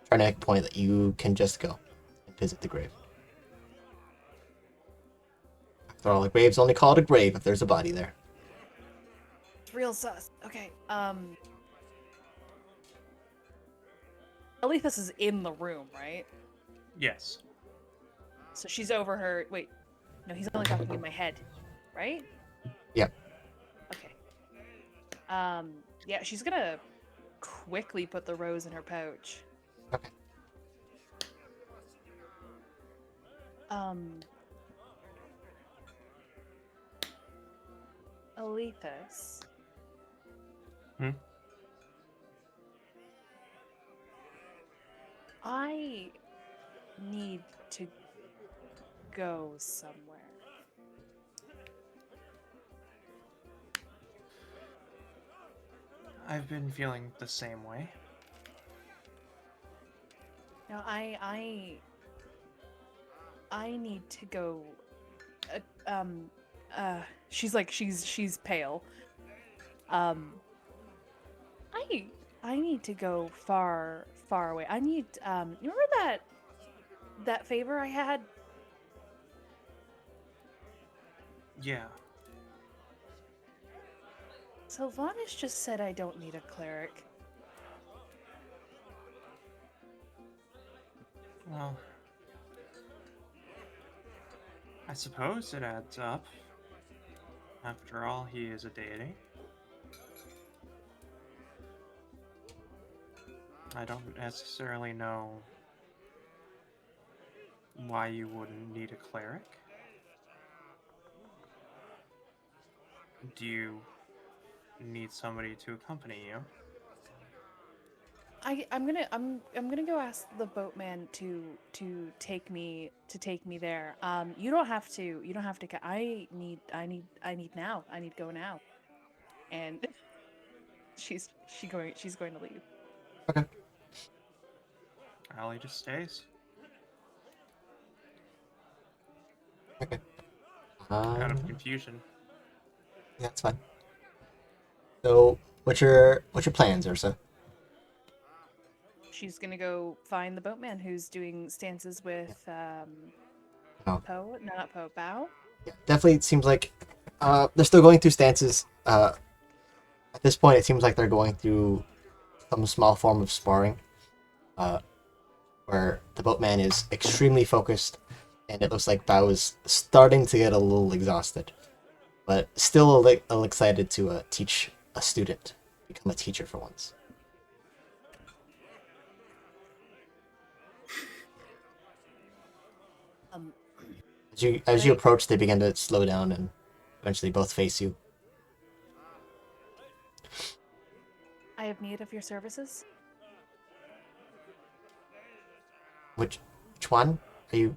trying to make a point that you can just go and visit the grave. After all, a grave's only called a grave if there's a body there. It's real sus. Okay. Alethus is in the room, right? Yes. So she's over her. Wait. No, he's only talking in my head, right? Yep. Okay. Yeah, she's gonna quickly put the rose in her pouch. Okay. Alethus. Hmm? I need to go somewhere. I've been feeling the same way. No, I need to go. She's like she's pale. I need to go far away. I need you remember that favor I had? Yeah. Sylvanas just said I don't need a cleric. Well, I suppose it adds up. After all, he is a deity. I don't necessarily know why you wouldn't need a cleric. Do you need somebody to accompany you? I'm gonna go ask the boatman to take me there. You don't have to. You don't have to. I need now. I need go now. And she's going to leave. Okay. Well, he just stays. Okay. Out of confusion. Yeah, that's fine. So, what's your plans, Ursa? She's gonna go find the boatman who's doing stances with Oh. Poe. No, not Poe. Bao. Yeah, definitely seems like they're still going through stances. At this point, it seems like they're going through some small form of sparring, where the boatman is extremely focused, and it looks like Bao is starting to get a little exhausted, but still a little excited to teach a student, become a teacher for once. Um, As you Right. approach, they begin to slow down and eventually both face you. I have need of your services. Which one are you? You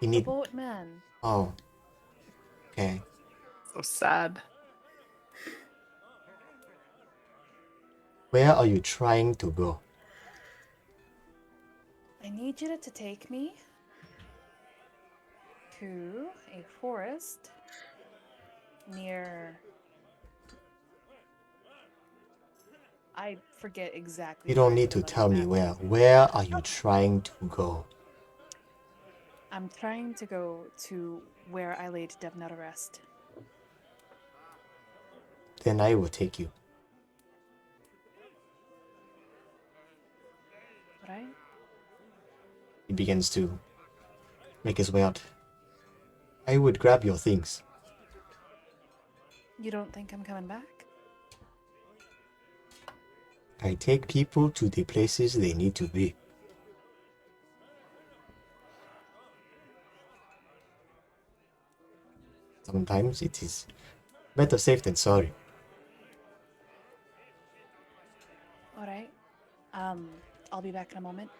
The need. boatman. Oh, okay. So sad. Where are you trying to go? I need you to take me to a forest near. I forget exactly. You don't where I need put to it tell on the me map. where. Where are you trying to go? I'm trying to go to where I laid Devna to rest. Then I will take you. Right? He begins to make his way out. I would grab your things. You don't think I'm coming back? I take people to the places they need to be. Sometimes it is better safe than sorry. All right. I'll be back in a moment.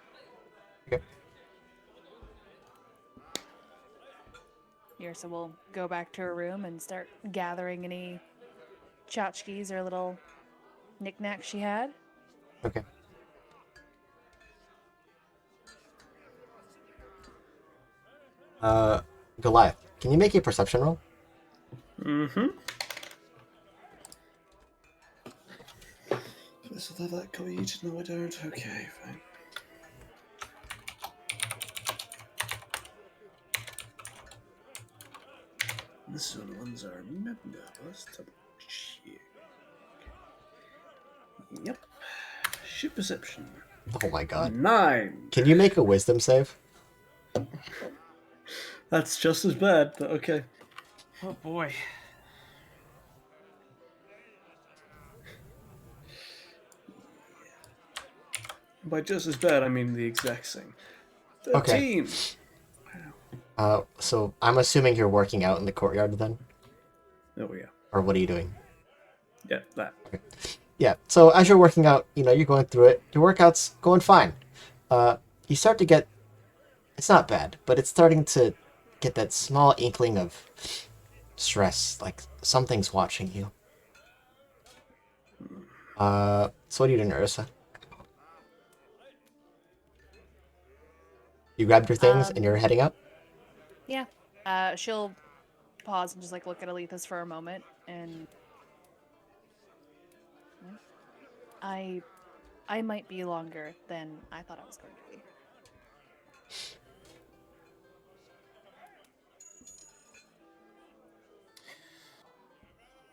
Okay. Here, so we'll go back to her room and start gathering any tchotchkes or little knickknacks she had. Okay. Goliath, can you make a perception roll? Mm-hmm. Do I still have that coat? No, I don't. Okay, fine. This one, the ones I remember. Let's double check. Yep. Ship perception. Oh my god. 9. Can you make a wisdom save? That's just as bad, but okay. Oh boy. By just as bad, I mean the exact same. Okay. 13. So I'm assuming you're working out in the courtyard then? Oh yeah. Or what are you doing? Yeah, that. Yeah, so as you're working out, you're going through it. Your workout's going fine. You start to get... It's not bad, but it's starting to get that small inkling of stress, like something's watching you. So what are you doing, Ursa? You grabbed your things and you're heading out? Yeah. She'll pause and just like look at Alethus for a moment, and yeah. I might be longer than I thought I was going to be.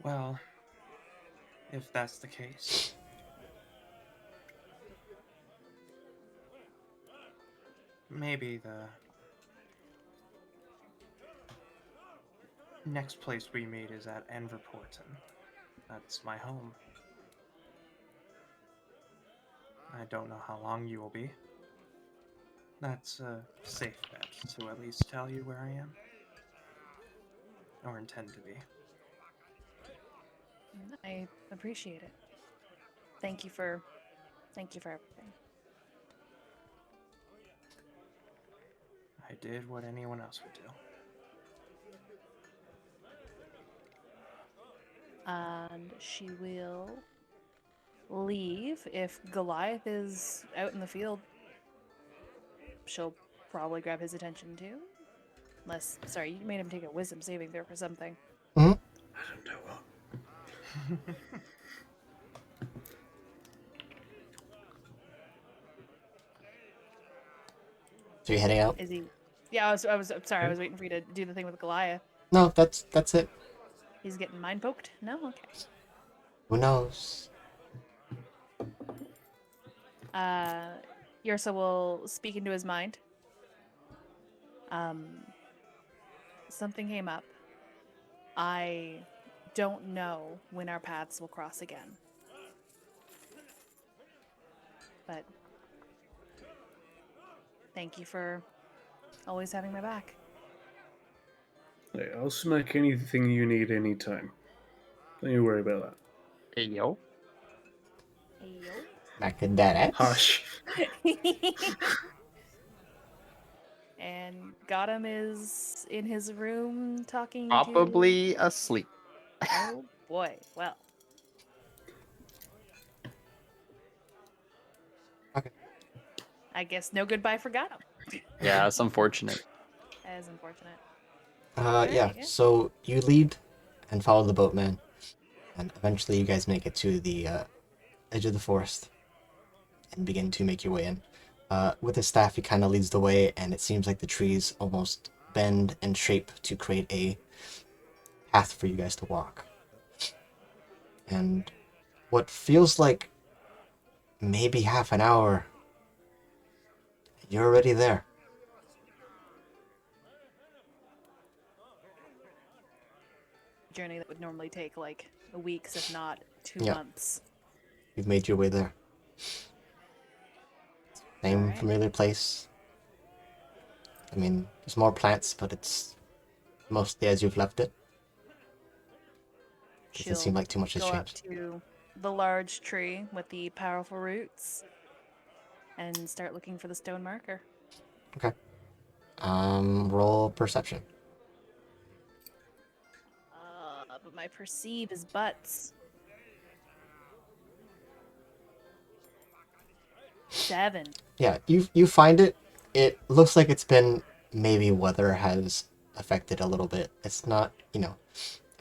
Well, if that's the case. Maybe the next place we meet is at Enverporten. That's my home. I don't know how long you will be. That's a safe bet to at least tell you where I am. Or intend to be. I appreciate it. Thank you for everything. I did what anyone else would do. And she will leave. If Goliath is out in the field, she'll probably grab his attention too. Unless, sorry, you made him take a wisdom saving throw for something. I don't know what. So you're heading out? Is he? Yeah, I'm sorry. I was waiting for you to do the thing with Goliath. No, that's it. He's getting mind poked? No? Okay. Who knows? Yrsa will speak into his mind. Something came up. I don't know when our paths will cross again. But thank you for always having my back. Hey, I'll smack anything you need anytime. Don't you worry about that. Hey, yo. Ayo. Back in that ass. Hush. And Gotham is in his room talking Probably asleep. to... Oh boy. Well. Okay. I guess no goodbye for Gotham. Yeah, it's unfortunate. That is unfortunate. Yeah. Alright, yeah. So you lead and follow the boatman, and eventually you guys make it to the edge of the forest and begin to make your way in. With his staff, he kind of leads the way, and it seems like the trees almost bend and shape to create a path for you guys to walk. And what feels like maybe half an hour, you're already there. Journey that would normally take like weeks, if not 2 Yeah. months. You've made your way there. Same Alright. familiar place. I mean, there's more plants, but it's mostly as you've left it. Doesn't seem like too much has go up changed. to the large tree with the powerful roots and start looking for the stone marker. Okay. Roll perception. But my perceive is butts. 7. Yeah, you find it. It looks like it's been maybe weather has affected a little bit. It's not,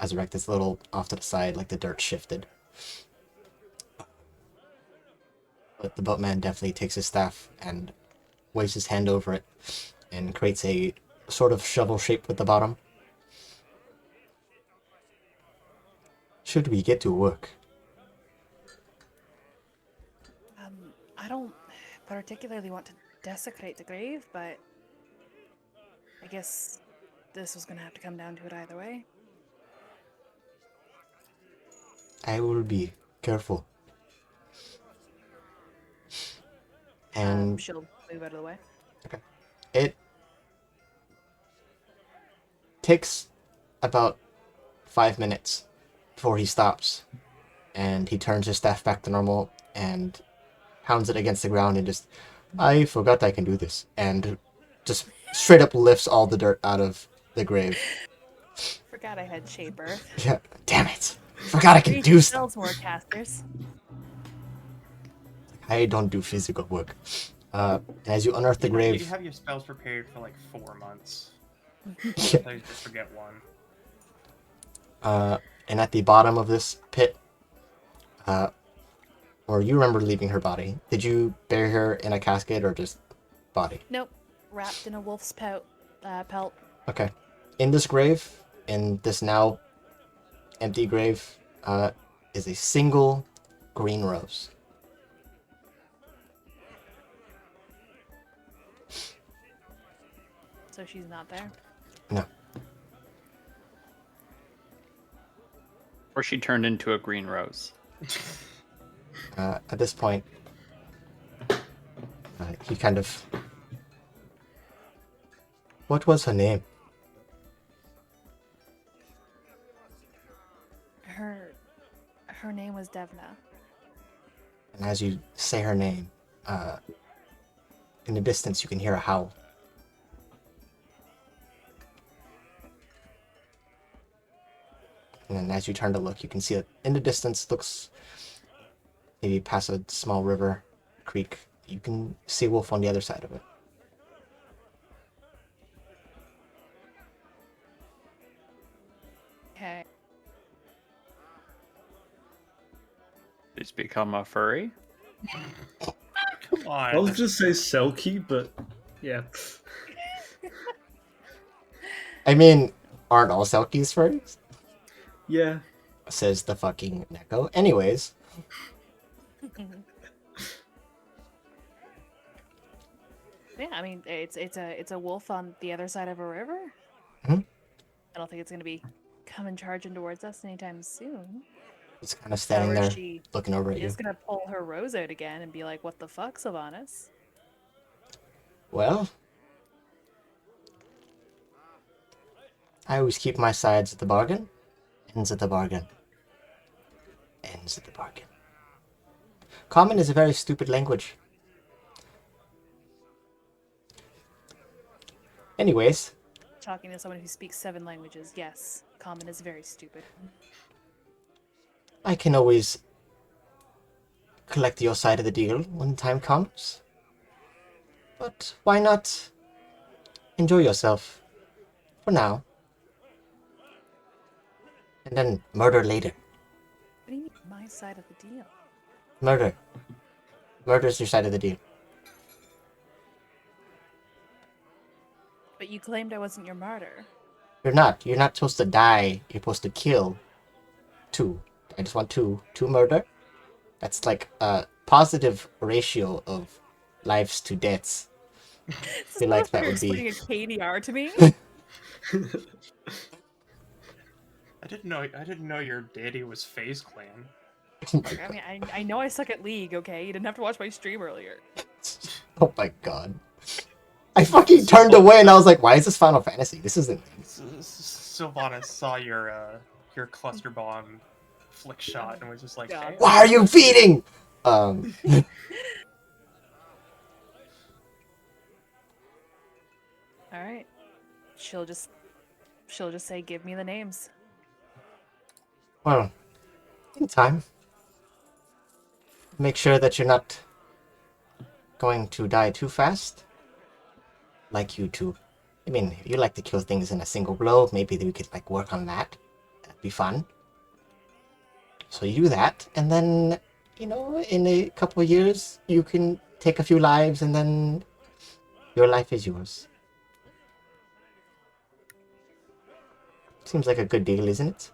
as erect. It's a little off to the side, like the dirt shifted. But the boatman definitely takes his staff and waves his hand over it and creates a sort of shovel shape with the bottom. Should we get to work? I don't particularly want to desecrate the grave, but I guess this was gonna have to come down to it either way. I will be careful. And She'll move out of the way. okay. It takes about 5 minutes before he stops, and he turns his staff back to normal and pounds it against the ground and just, I forgot I can do this, and just straight up lifts all the dirt out of the grave. Forgot I had shape earth. Yeah, damn it. Forgot I can do stuff. Spells more casters. I don't do physical work. As you unearth the You grave, have your spells prepared for like 4 months. yeah, So you just forget one. and at the bottom of this pit, or you remember leaving her body. Did you bury her in a casket or just body? Nope. Wrapped in a wolf's pelt. Okay. In this grave, in this now empty grave, is a single green rose. So she's not there. No. Or she turned into a green rose. At this point, he kind of... What was her name? Her name was Devna. And as you say her name, in the distance you can hear a howl. And then as you turn to look, you can see that in the distance, looks maybe past a small river, creek. You can see a wolf on the other side of it. Okay. She's become a furry. Come on. I was just say Selkie, but yeah. I mean, aren't all Selkies furries? Yeah. Says the fucking Neko. Anyways, Yeah, I mean it's a wolf on the other side of a river. Mhm. I don't think it's gonna be coming charging towards us anytime soon. it's kind of standing However, there she looking over at you. is gonna pull her rose out again and be like, "What the fuck, Sylvanas?" Well, I always keep my sides at the bargain. Ends at the bargain. Ends at the bargain. Common is a very stupid language. Anyways, Talking to someone who speaks 7 languages, yes, common is very stupid. I can always collect your side of the deal when the time comes. But why not enjoy yourself for now? And then murder later. What do you mean, my side of the deal? Murder. Murder's your side of the deal. But you claimed I wasn't your martyr. You're not. You're not supposed to die. You're supposed to kill. 2. I just want 2. 2 murder. That's like a positive ratio of lives to deaths. I feel like that would be... explaining a KDR to me. I didn't know your deity was FaZe Clan. Oh my I god. mean, I know I suck at League, okay? You didn't have to watch my stream earlier. Oh my god. I fucking turned away and I was like, why is this Final Fantasy? This isn't... Sylvanas saw your cluster bomb flick shot and was just like, God. hey, Why are you feeding? Alright. She'll just say, give me the names. Well, in time. Make sure that you're not going to die too fast. Like you two. I mean, if you like to kill things in a single blow, maybe we could like work on that. That'd be fun. So you do that, and then, you know, in a couple of years, you can take a few lives, and then your life is yours. Seems like a good deal, isn't it?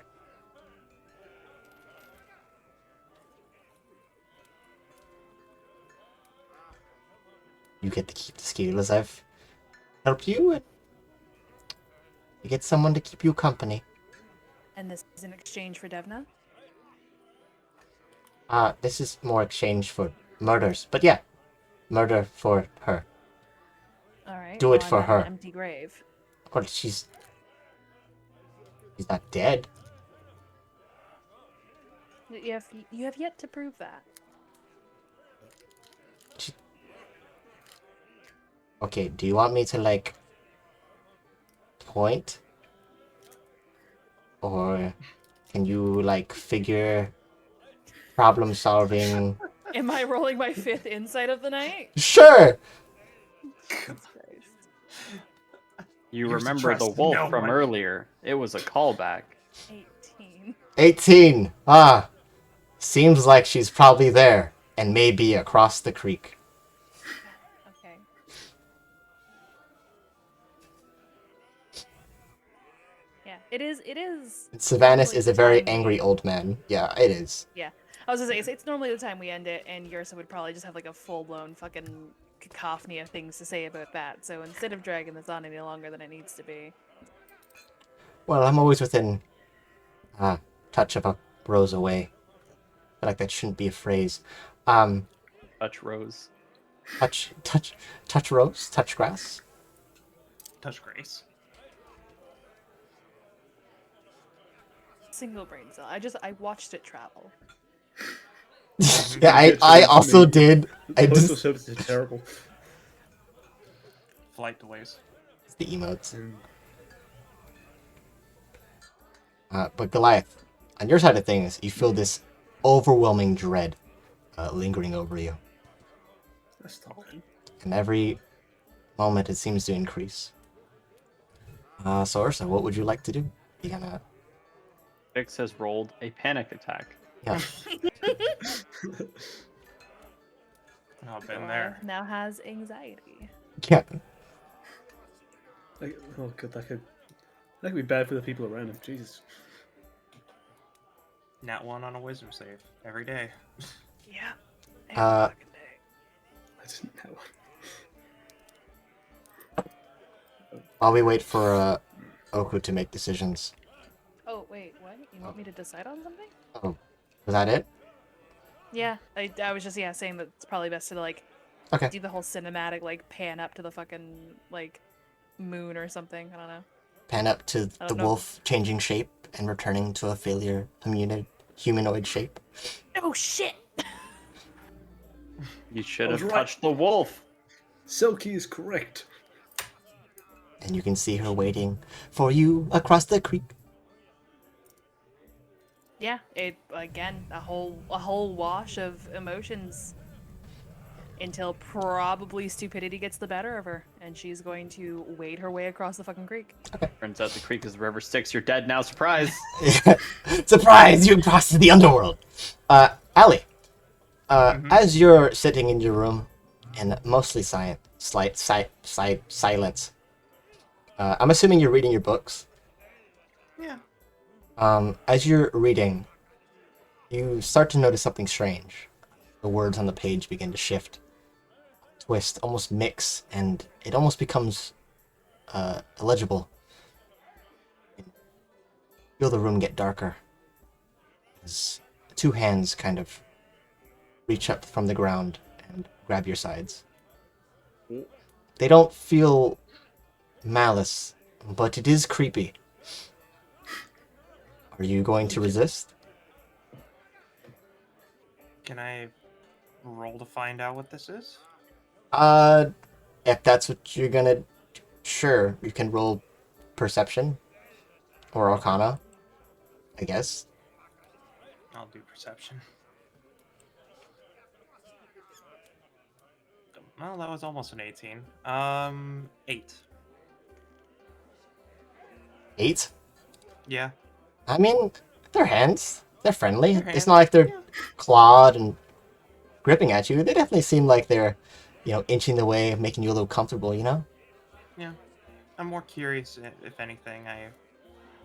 You get to keep the skill as I've helped you, and you get someone to keep you company. And this is in exchange for Devna? This is more exchange for murders, but yeah, murder for her. Alright. Do it I'm for at her. An empty grave. Well, she's not dead. You have yet to prove that. Okay, do you want me to, like, point? Or can you, like, figure problem solving? Am I rolling my 5th insight of the night? Sure! Jesus Christ. You Use remember the trust wolf no from one. earlier. It was a callback. 18. 18! Ah! Seems like she's probably there, and maybe across the creek. Okay. Yeah. It is. It is. Sylvanus normally is the a very time we- angry old man. Yeah, it is. Yeah, I was gonna say it's normally the time we end it, and Yursa would probably just have like a full blown fucking cacophony of things to say about that. So instead of dragging this on any longer than it needs to be, Well, I'm always within touch of a rose away. I feel like that shouldn't be a phrase. Touch Rose. Touch rose, touch grass. Touch Grace. single brain cell. I watched it travel. Yeah, I also did. I Postal just services are terrible. Flight delays. it's the emotes. Mm. But Goliath, on your side of things, you feel this overwhelming dread lingering over you, That's not good. and every moment it seems to increase. So Ursa, what would you like to do? You gonna Vix has rolled a panic attack. yeah. Oh, been there. Now has anxiety. Yeah. Like, oh god, that could be bad for the people around him. Jesus. Nat 1 on a wisdom save every day. Yeah. Uh, Every fucking day. I didn't know. While we wait for Oku to make decisions. Oh wait, what? You want me to decide on something? Oh, was that it? Yeah, I was just saying that it's probably best to like Okay. do the whole cinematic like pan up to the fucking like moon or something. I don't know. Pan up to I the don't know. wolf changing shape and returning to a failure humanoid shape. Oh shit! You should I was have right. touched the wolf. Silky is correct. And you can see her waiting for you across the creek. Yeah, it again a whole wash of emotions until probably stupidity gets the better of her, and she's going to wade her way across the fucking creek. Turns out the creek is the river Styx. You're dead now. Surprise. Surprise! You crossed the underworld. Ali, as you're sitting in your room in mostly silence, I'm assuming you're reading your books. Yeah. As you're reading, you start to notice something strange. The words on the page begin to shift, twist, almost mix, and it almost becomes illegible. You feel the room get darker as two hands kind of reach up from the ground and grab your sides. They don't feel malice, but it is creepy. Are you going to resist? Can I roll to find out what this is? If that's what you're gonna... Sure, you can roll Perception. Or Arcana. I guess. I'll do perception. Well, that was almost an 18. 8. 8? Yeah. I mean, they're hands. They're friendly. They're It's hands, not like they're yeah. clawed and gripping at you. They definitely seem like they're, inching the way, making you a little comfortable, Yeah. I'm more curious, if anything.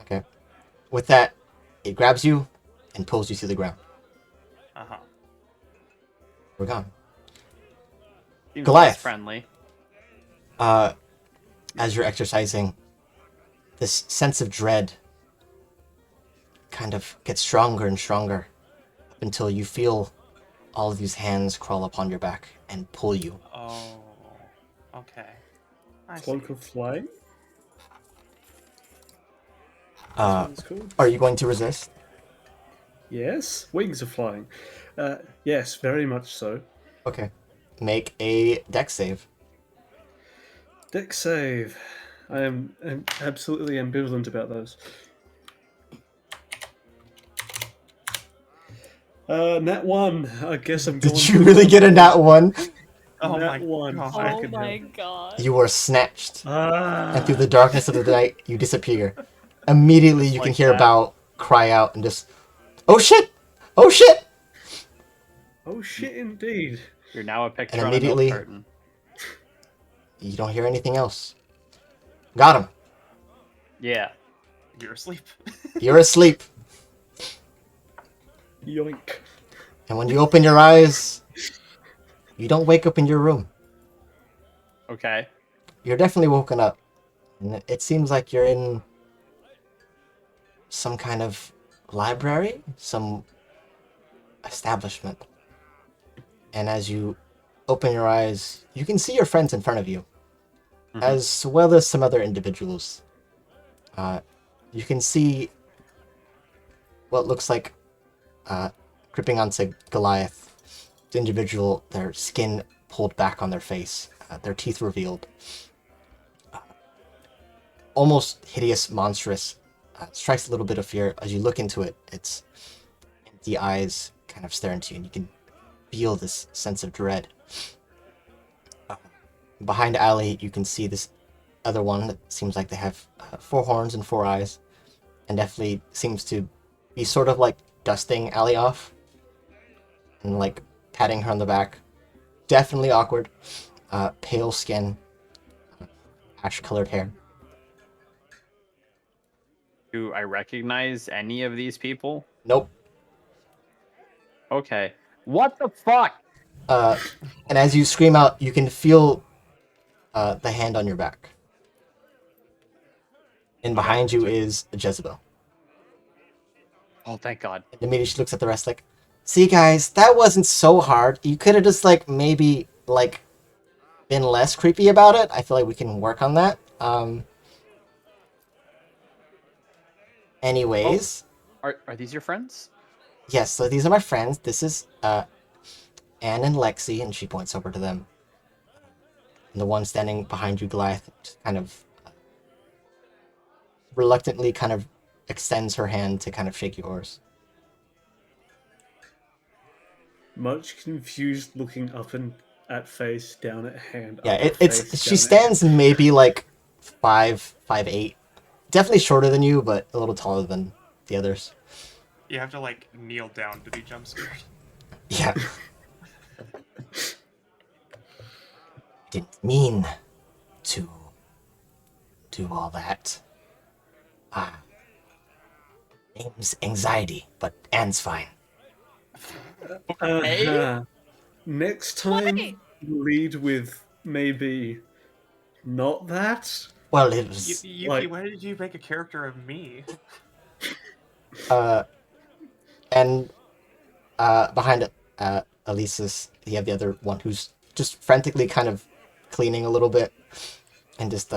Okay. With that, it grabs you and pulls you to the ground. Uh-huh. We're gone. Seems Goliath. less friendly. As you're exercising, this sense of dread kind of gets stronger and stronger up until you feel all of these hands crawl upon your back and pull you. Oh. Okay. I see. Cloak of flying. That's Uh, what it's called. are you going to resist? Yes, wings of flying. Yes, very much so. Okay. Make a dex save. Dex save. I'm absolutely ambivalent about those. Nat 1. I guess I'm going. Did you really get a nat 1? Oh Nat my 1. God. Oh Fucking my hell. god. You are snatched, Ah. and through the darkness of the night, you disappear. Immediately, you can Like hear that. about cry out and just, "Oh shit! Oh shit!" Oh shit, indeed. You're now a picture And on a milk immediately- carton. You don't hear anything else. Got him. Yeah. You're asleep. You're asleep. Yoink. And when you open your eyes, you don't wake up in your room. Okay. You're definitely woken up. And it seems like you're in some kind of library, some establishment. And as you open your eyes, you can see your friends in front of you, Mhm. as well as some other individuals. You can see what looks like creeping onto Goliath, the individual, their skin pulled back on their face, their teeth revealed. Almost hideous, monstrous. Strikes a little bit of fear as you look into it. Its empty eyes kind of stare into you, and you can feel this sense of dread. Behind Ali, you can see this other one that seems like they have 4 horns and 4 eyes, and definitely seems to be sort of like dusting Ali off and like patting her on the back. Definitely awkward. Pale skin, ash-colored hair. Do I recognize any of these people? Nope. Okay. What the fuck? And as you scream out, you can feel the hand on your back. And Okay, behind you check. is Jezebel. Oh, thank God. And immediately she looks at the rest like, see guys, that wasn't so hard. You could have just like maybe like been less creepy about it. I feel like we can work on that. Anyways, Are these your friends? yes, so these are my friends. This is Anne and Lexi, and she points over to them. And the one standing behind you, Goliath, just kind of reluctantly kind of extends her hand to kind of shake yours. Much confused, looking up and at face, down at hand. Yeah, up at it's face, she down at hand. stands maybe like 5'8". Definitely shorter than you, but a little taller than the others. You have to like kneel down to be jump scared. Yeah. Didn't mean to do all that. Name's Anxiety, but Anne's fine. Uh-huh. Next time, Wait. lead with maybe not that. Well, it was Yuki, why did you make a character of me? and behind Elisa's, you have the other one who's just frantically kind of cleaning a little bit, and just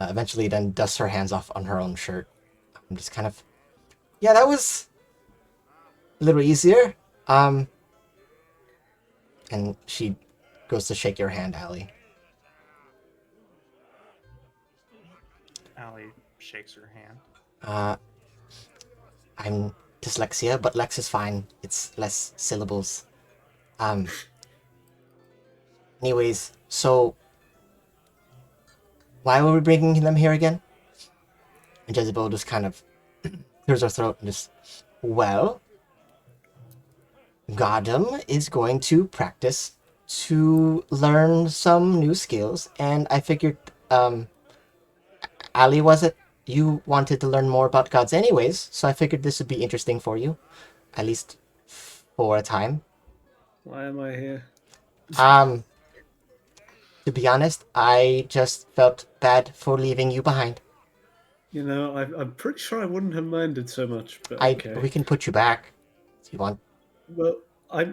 eventually then dusts her hands off on her own shirt. I'm just kind of, yeah, that was a little easier. And she goes to shake your hand, Allie. Allie shakes her hand. I'm dyslexia, but Lex is fine. It's less syllables. Anyways, so why were we bringing them here again? And Jezebel just kind of clears her throat and just, well, Gotham is going to practice to learn some new skills, and I figured, Ali, was it? You wanted to learn more about gods anyways, so I figured this would be interesting for you, at least for a time. Why am I here? To be honest, I just felt bad for leaving you behind. You know, I'm pretty sure I wouldn't have minded so much, but We okay. can put you back if you want. Well,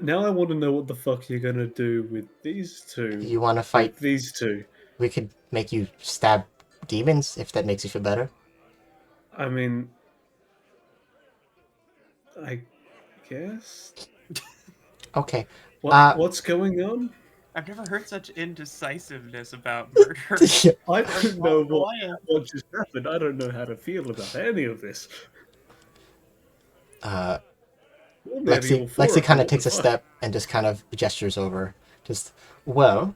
now I want to know what the fuck you're gonna do with these two. If you want to fight, With these two. we could make you stab demons if that makes you feel better. I mean, I guess. Okay. What's going on? I've never heard such indecisiveness about murder. I don't know what just happened. I don't know how to feel about any of this. Lexi kind of takes a step and just kind of gestures over. Just, well,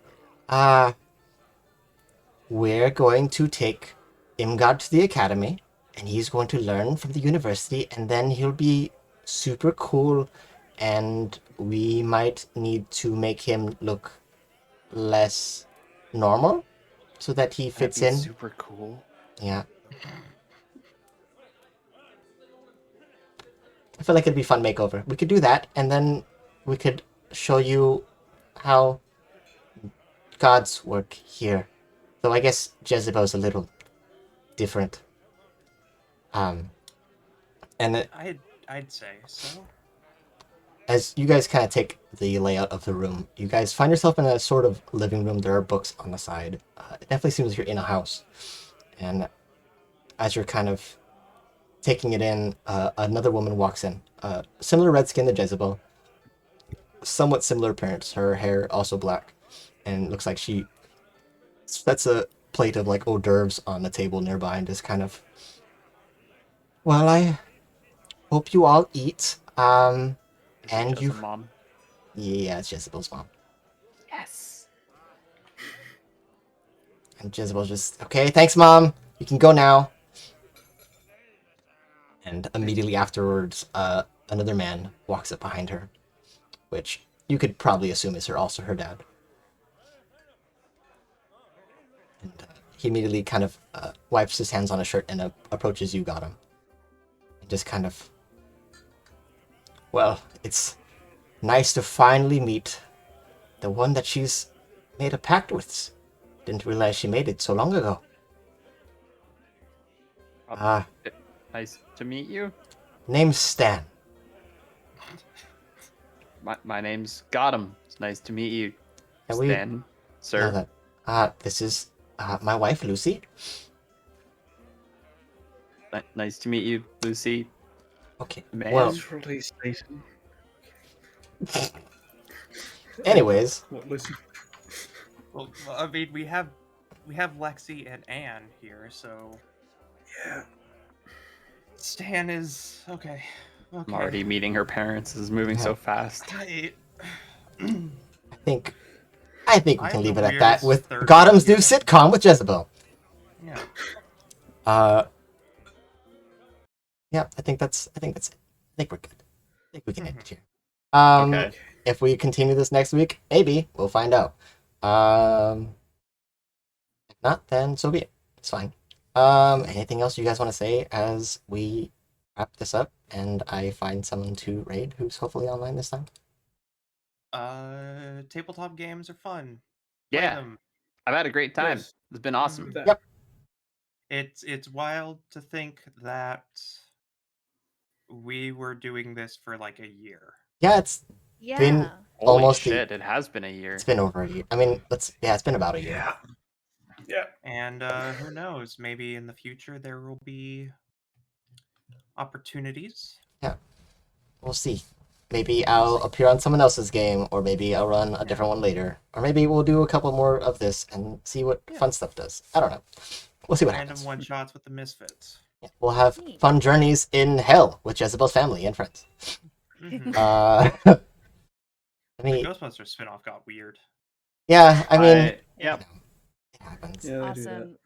we're going to take Imgard to the academy, and he's going to learn from the university, and then he'll be super cool, and we might need to make him look less normal so that he fits in. Super cool. Yeah. I feel like it'd be a fun makeover. We could do that, and then we could show you how gods work here. Though I guess Jezebel's a little different. Um, and I'd say so. as you guys kind of take the layout of the room, you guys find yourself in a sort of living room. There are books on the side. It definitely seems like you're in a house. And as you're kind of taking it in, another woman walks in. Similar red skin to Jezebel. Somewhat similar appearance. Her hair also black. And looks like she sets a plate of like hors d'oeuvres on the table nearby and just kind of... Well, I hope you all eat. And Just you... a mom. Yeah, it's Jezebel's mom. Yes. And Jezebel's just, okay, thanks, Mom. You can go now. And immediately afterwards, another man walks up behind her, which you could probably assume is also her dad. And he immediately kind of wipes his hands on his shirt and approaches you, Gotham. And just kind of, well, it's nice to finally meet the one that she's made a pact with. Didn't realize she made it so long ago. Ah, Nice to meet you. name's Stan. My name's Gotham. It's nice to meet you, And we Stan, know sir. that. This is my wife, Lucy. Nice to meet you, Lucy. Okay. Man. Well, Release Satan. anyways, What, listen? Well, I mean, we have Lexi and Anne here, so Yeah. Stan is okay. Okay. I'm already meeting her parents. This is moving so fast. I I think we I'm can the leave it at that weirdest with third Gotham's new wheel. sitcom with Jezebel. yeah. Yeah, I think that's it. I think we're good. I think we can end it here. Okay. If we continue this next week, maybe we'll find out. If not, then so be it. It's fine. Anything else you guys want to say as we wrap this up and I find someone to raid who's hopefully online this time? Tabletop games are fun. Play Yeah, them. I've had a great time. Yes. It's been awesome. Mhm. That- Yep. It's wild to think that we were doing this for like a year. Yeah, it's Yeah. Been- Holy Almost the- shit! It has been a year. it's been over a year. I mean, it's been about a year. Yeah. Yeah. And who knows? Maybe in the future there will be opportunities. We'll see. Maybe I'll appear on someone else's game, or maybe I'll run a different one later, or maybe we'll do a couple more of this and see what Yeah. fun stuff does. I don't know. We'll see what Random happens. one shots with the misfits. Yeah, we'll have Neat. fun journeys in hell with Jezebel's family and friends. Mhm. I The mean, Ghostbusters spinoff got weird. yeah, I mean, Yep. it happens. Yeah, they do that. Awesome.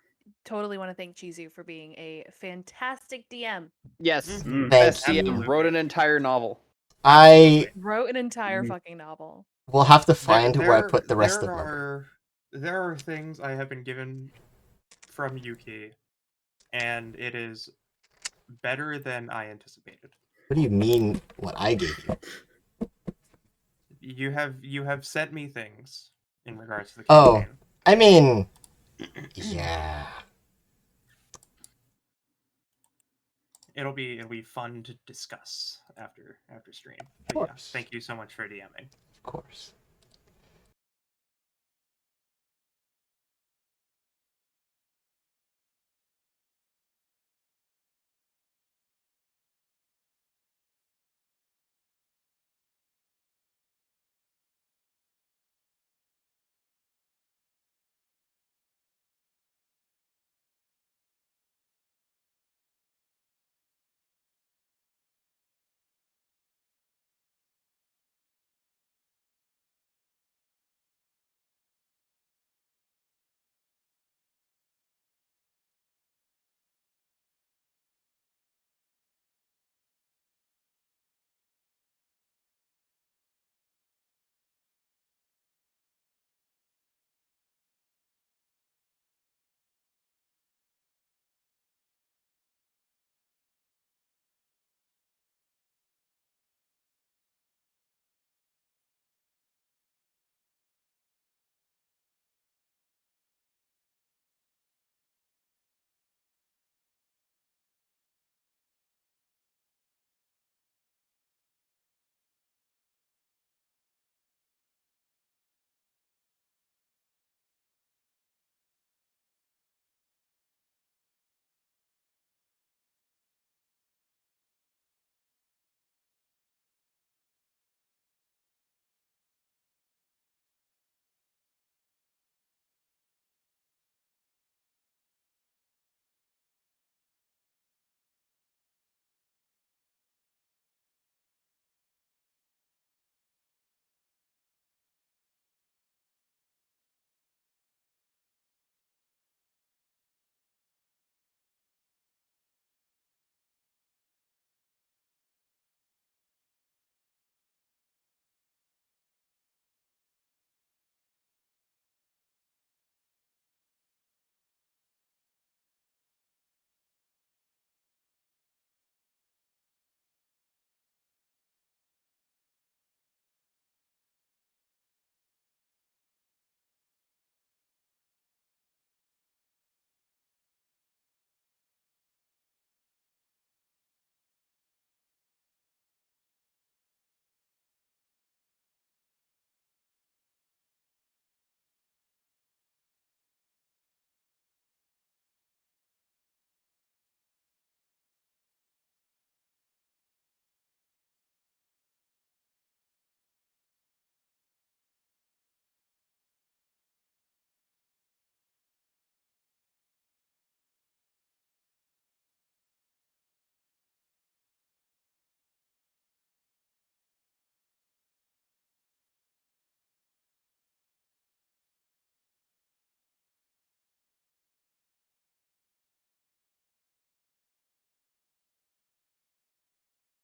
Totally want to thank Chisu for being a fantastic DM. Yes. Mhm. Thank Best you. DM. Wrote an entire novel. I Wrote an entire Mhm. fucking novel. will have to find where I put the rest of there them. there are things I have been given from Yuki, and it is better than I anticipated. What do you mean? What I gave you? You have sent me things in regards to the Oh. campaign. I mean, yeah. It'll be fun to discuss after stream. Of But yeah, course. thank you so much for DMing. Of course.